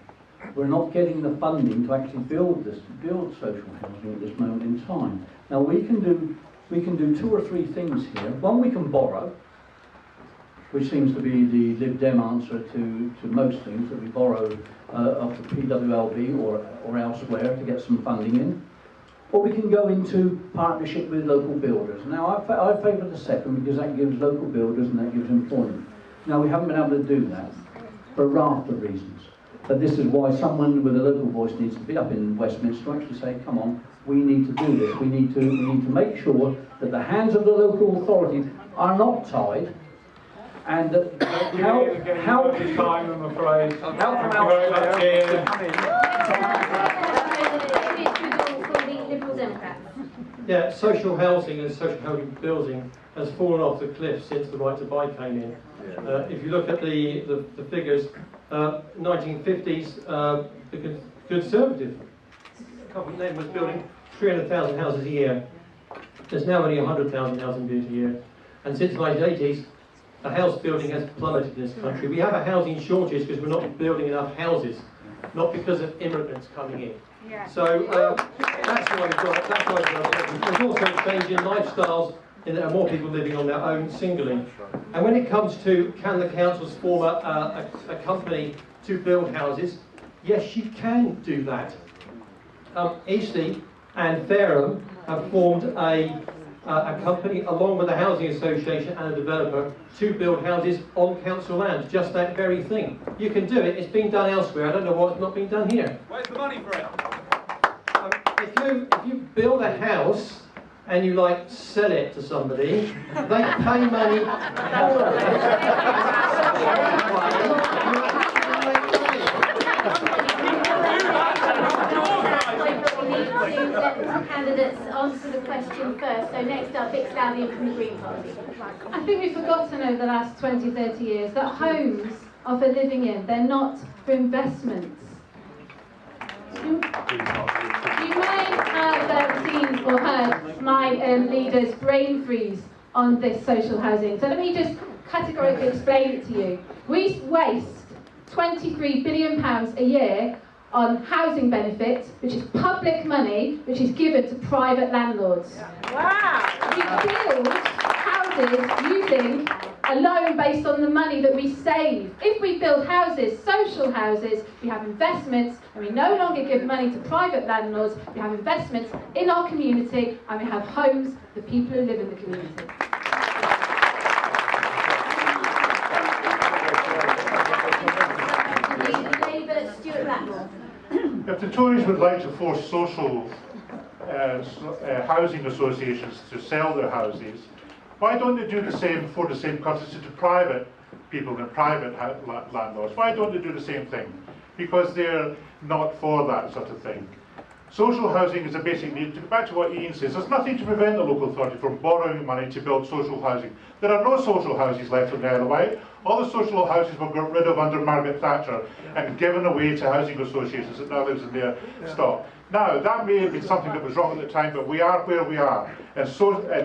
We're not getting the funding to actually build social housing at this moment in time. Now we can do we can do 2 or 3 things here. One, we can borrow, which seems to be the Lib Dem answer to most things, that we borrow off the PWLB or elsewhere to get some funding in. Or we can go into partnership with local builders. Now, I favour the second because that gives local builders and that gives employment. Now, we haven't been able to do that for a raft of reasons. But this is why someone with a local voice needs to be up in Westminster to actually say, come on, we need to do this. We need to make sure that the hands of the local authorities are not tied, and that help time, I'm afraid. Help them out. Yeah, social housing and social housing building has fallen off the cliff since the Right to Buy came in. If you look at the figures, 1950s, the Conservative government was building 300,000 houses a year. There's now only 100,000 houses built a year. And since the 1980s, the house building has plummeted in this country. We have a housing shortage because we're not building enough houses, not because of immigrants coming in. Yeah. So that's why we've got. That's why we've got. There's also a change in lifestyles, in that there are more people living on their own singly. And when it comes to can the councils form a company to build houses, yes, you can do that. Eastleigh and Fareham have formed a company along with a housing association and a developer to build houses on council land, just that very thing. You can do it, it's been done elsewhere, I don't know why it's not been done here. Where's the money for it? If you build a house and you sell it to somebody, they pay money for Let candidates answer the question first. So next up, Vic Stallion from the Green Party. I think we've forgotten over the last 20, 30 years that homes are for living in, they're not for investments. You may have seen or heard my leader's brain freeze on this social housing. So let me just categorically explain it to you. We waste £23 billion a year on housing benefits, which is public money, which is given to private landlords. Wow! We build houses using a loan based on the money that we save. If we build houses, social houses, we have investments, and we no longer give money to private landlords, we have investments in our community, and we have homes for people who live in the community. If the Tories would like to force social housing associations to sell their houses, why don't they do the same for the same courtesy to private people and private landlords? Why don't they do the same thing? Because they're not for that sort of thing. Social housing is a basic need. Back to what Ian says, there's nothing to prevent the local authority from borrowing money to build social housing. There are no social houses left on the Isle of Wight. All the social houses were got rid of under Margaret Thatcher and given away to housing associations that now lives in their stock. Now, that may have been something that was wrong at the time, but we are where we are. And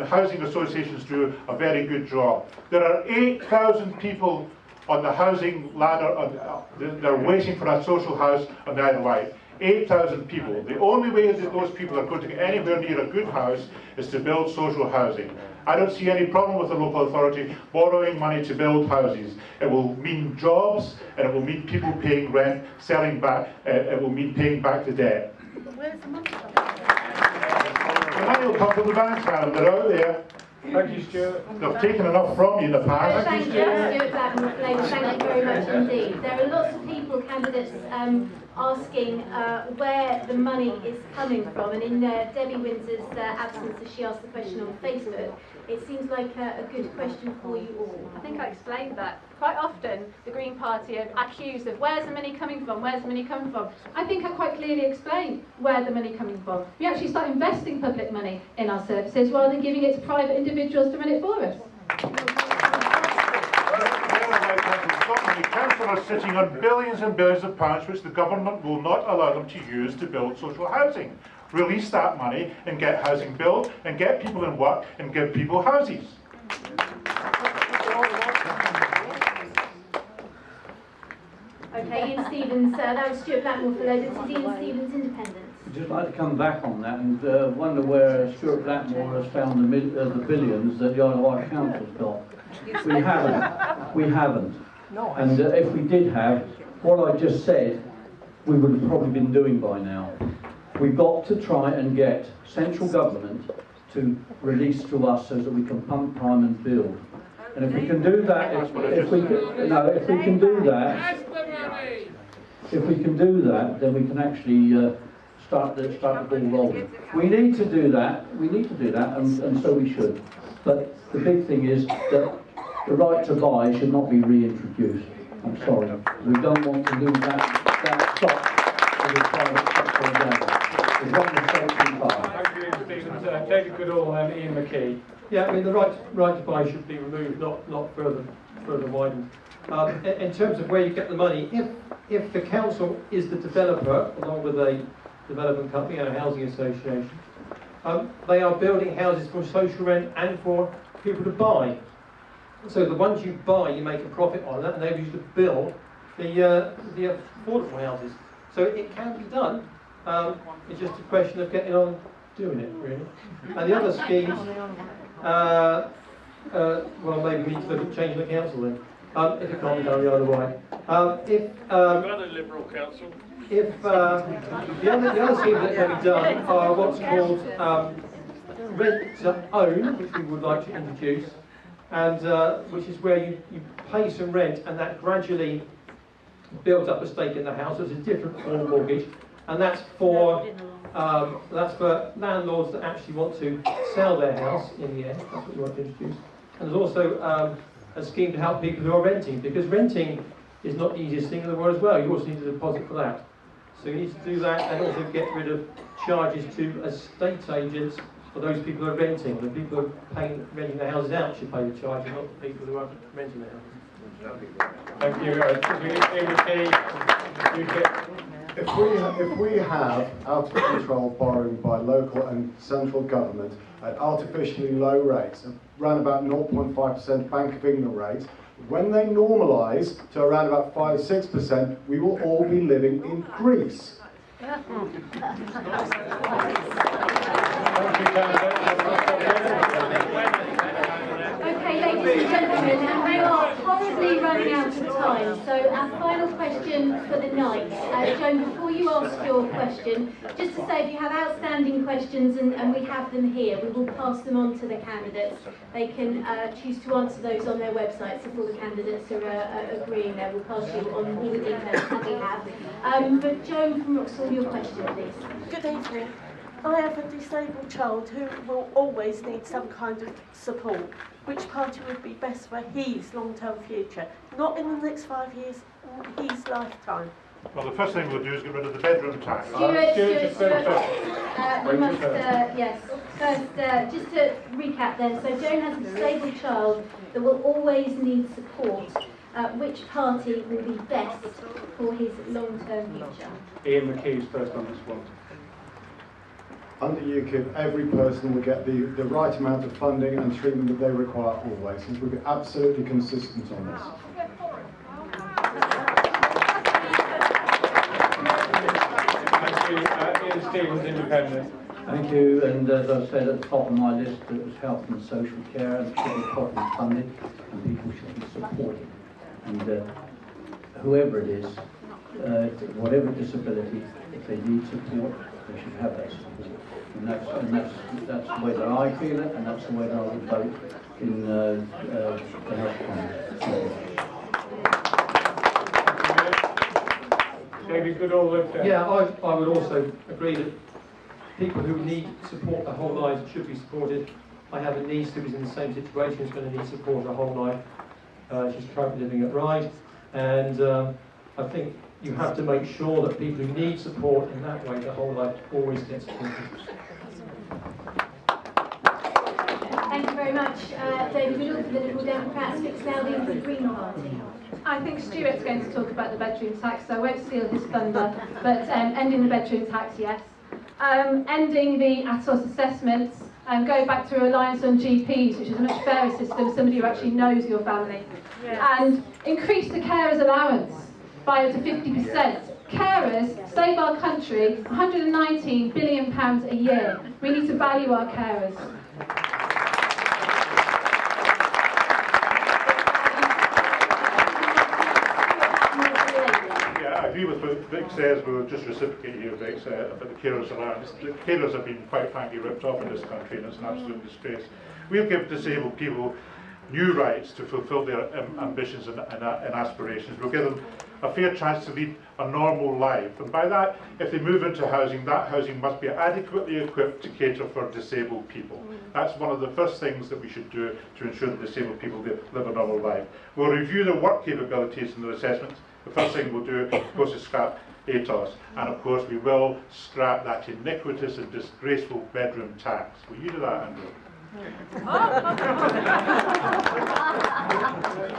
housing associations do a very good job. There are 8,000 people on the housing ladder, they're waiting for a social house on the Isle of Wight. 8,000 people. The only way that those people are going to get anywhere near a good house is to build social housing. I don't see any problem with the local authority borrowing money to build houses. It will mean jobs, and it will mean people paying rent, selling back, it will mean paying back the debt. Where's the money? The money will come from the banks, madam, they're out there. Thank you, Stuart. They've taken enough from you in the past. Thank you, Stuart Blackmore. Thank you very much indeed. There are lots of people, candidates, asking where the money is coming from, and in Debbie Windsor's absence, as she asked the question on Facebook, it seems like a good question for you all. I think I explained that. Quite often, the Green Party are accused of where's the money coming from, where's the money coming from. I think I quite clearly explained where the money coming from. We actually start investing public money in our services rather than giving it to private individuals to run it for us. The council are sitting on billions and billions of pounds which the government will not allow them to use to build social housing. Release that money and get housing built and get people in work and give people houses. Okay, Ian Stevens, that was Stuart Blackmore for Labour. This is Ian Stevens, Independent. just like to come back on that and wonder where Stuart Blackmore has found the billions that the Isle of Wight Council's got. We haven't. We haven't. And if we did have, what I just said, we would have probably been doing by now. We've got to try and get central government to release to us so that we can pump, prime and build. And if we can do that, if we can do that, then we can actually start the ball rolling. We need to do that, and so we should. But the big thing is that the right to buy should not be reintroduced. I'm sorry. We don't want to lose that stock to the private sector again. There's one mistake too far. Thank you, Stephen. David Goodall and Ian McKee. Yeah, I mean the right to buy should be removed, not further widened. In terms of where you get the money, if the council is the developer, along with a development company and a housing association, they are building houses for social rent and for people to buy. So the ones you buy, you make a profit on that, and they use to build the affordable houses. So it can be done. It's just a question of getting on doing it, really. And the other schemes, well, maybe we need to look at changing the council then. If it can't be done the other way. We've got a Liberal council. If the other schemes that can be done are what's called rent to own, which we would like to introduce, and which is where you pay some rent and that gradually builds up a stake in the house. So it's a different form of mortgage, and that's for landlords that actually want to sell their house in the end. That's what we want to introduce. And there's also a scheme to help people who are renting, because renting is not the easiest thing in the world as well. You also need a deposit for that. So you need to do that and also get rid of charges to estate agents for those people who are renting. The people who are renting their houses out should pay the charge, and not the people who are renting their houses. Thank you. If we have out of control borrowing by local and central government at artificially low rates, around about 0.5% Bank of England rates, when they normalise to around about 5-6%, we will all be living in Greece. Okay, ladies and gentlemen, and we are horribly running out of time. So our final question for the night. Joan, before you ask your question, just to say if you have outstanding questions, and we have them here, we will pass them on to the candidates. They can choose to answer those on their websites if all the candidates are agreeing there. We'll pass you on all the details that we have. But Joan from Wroxall, your question, please. Good evening. I have a disabled child who will always need some kind of support. Which party would be best for his long-term future? Not in the next 5 years, in his lifetime. Well, the first thing we'll do is get rid of the bedroom tax. Stuart, we must, yes. First, just to recap then, so Joan has a disabled child that will always need support. Which party will be best for his long-term future? Ian McKee's first on this one. Under UKIP, every person will get the right amount of funding and treatment that they require always, and we'll be absolutely consistent on this. Thank you. Ian Stevens, Independent. Thank you, and as I said at the top of my list, it was health and social care, and it should be properly funded, and people should be supported. And whoever it is, whatever disability, if they need support, they should have that support. And that's the way that I feel it, and that's the way that I would vote in the House of Commons. David Goodall. Yeah, I would also agree that people who need support their whole lives should be supported. I have a niece who is in the same situation, who's going to need support her whole life. She's currently living at Ryde, and I think you have to make sure that people who need support in that way their whole life always get supported. Thank you very much, David Goodall for the Liberal Democrats. Fix Louding for the Green Party. I think Stuart's going to talk about the bedroom tax, so I won't steal his thunder, but ending the bedroom tax, yes. Ending the ATOS assessments, and go back to a reliance on GPs, which is a much fairer system, somebody who actually knows your family. Yes. And increase the carers allowance by up to 50%. Carers save our country £119 billion a year. We need to value our carers. Yeah, I agree with what Vic says. We'll just reciprocate here, Vic, about the carers allowance. The carers have been, quite frankly, ripped off in this country, and it's an absolute disgrace. We'll give disabled people new rights to fulfil their ambitions and aspirations. We'll give them a fair chance to lead a normal life, and by that, if they move into housing, that housing must be adequately equipped to cater for disabled people. That's one of the first things that we should do to ensure that disabled people live a normal life. We'll review their work capabilities and their assessments. The first thing we'll do, of course, is scrap ATOS, and of course we will scrap that iniquitous and disgraceful bedroom tax. Will you do that, Andrew?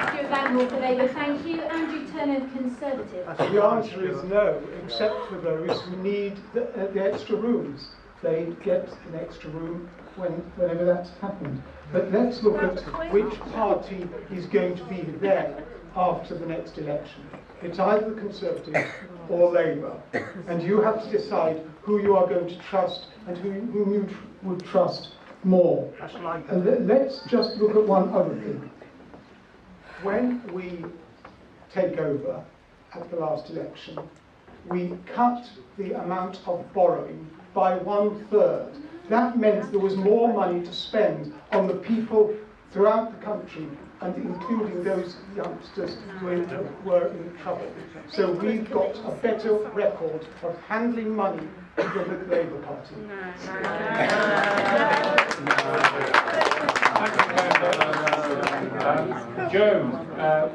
Stuart Blackmore for Labour, thank you. Andrew Turner, Conservative. The answer is no, except for those who need the extra rooms. They get an extra room whenever that's happened. But let's look at which party is going to be there after the next election. It's either the Conservatives or Labour, and you have to decide who you are going to trust and whom you would trust more. And let's just look at one other thing. When we take over at the last election, we cut the amount of borrowing by 1/3. That meant there was more money to spend on the people throughout the country, and including those youngsters who were in trouble. So we've got a better record of handling money than the Labour Party. Joan,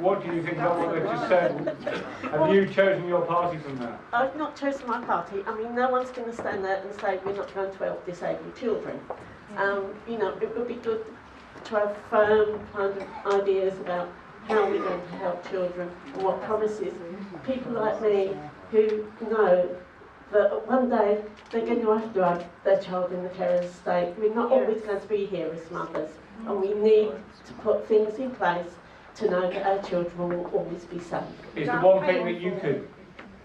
what do you think about what they've just said? Have you chosen your party from that? I've not chosen my party. I mean, no one's going to stand there and say we're not going to help disabled children. You know, it would be good to have firm kind of ideas about how we're going to help children and what promises. People like me who know that one day they're going to have their child in the carer's estate. We're not always going to be here as mothers, and we need to put things in place to know that our children will always be safe. Is there one thing that you could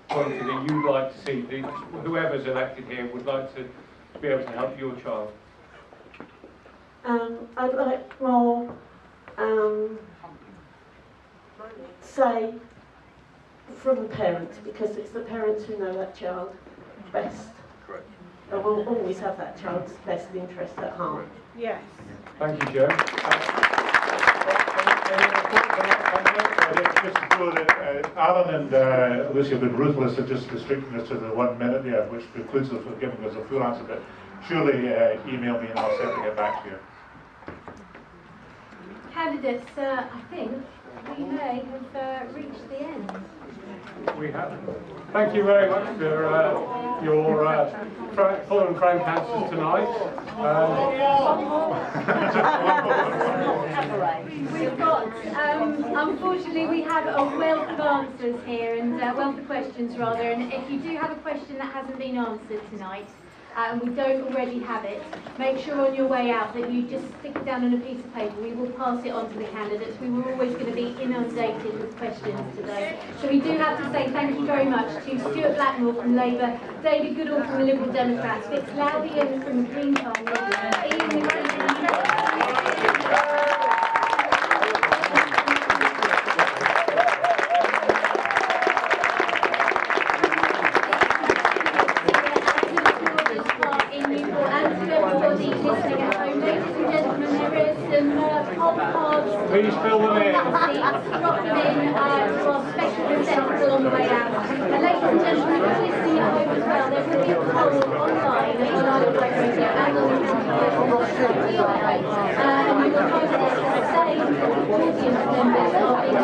point to that you'd like to see, that whoever's elected here would like to be able to help your child? I'd like more, say, from the parents, because it's the parents who know that child best. Correct. And will always have that child's best interest at heart. Yes. Thank you, Joe. Alan and Lucy have been ruthless at just restricting us to the 1 minute there, which precludes us from giving us a full answer, but surely email me and I'll certainly get back to you. Candidates, I think we may have reached the end. We have. Thank you very much for your full and frank answers tonight. We've got, unfortunately, we have a wealth of answers here, and wealth of questions rather, and if you do have a question that hasn't been answered tonight, and we don't already have it, make sure on your way out that you just stick it down on a piece of paper. We will pass it on to the candidates. We were always going to be inundated with questions today. So we do have to say thank you very much to Stuart Blackmore from Labour, David Goodall from the Liberal Democrats, Vic Lowdian from the Green Party, Ian Please fill them in. Drop them in to our special receptacles on the way out. And ladies and gentlemen, if you're listening at home as well, there will be a poll online on our web radio and on the and you will find that the same audience members are being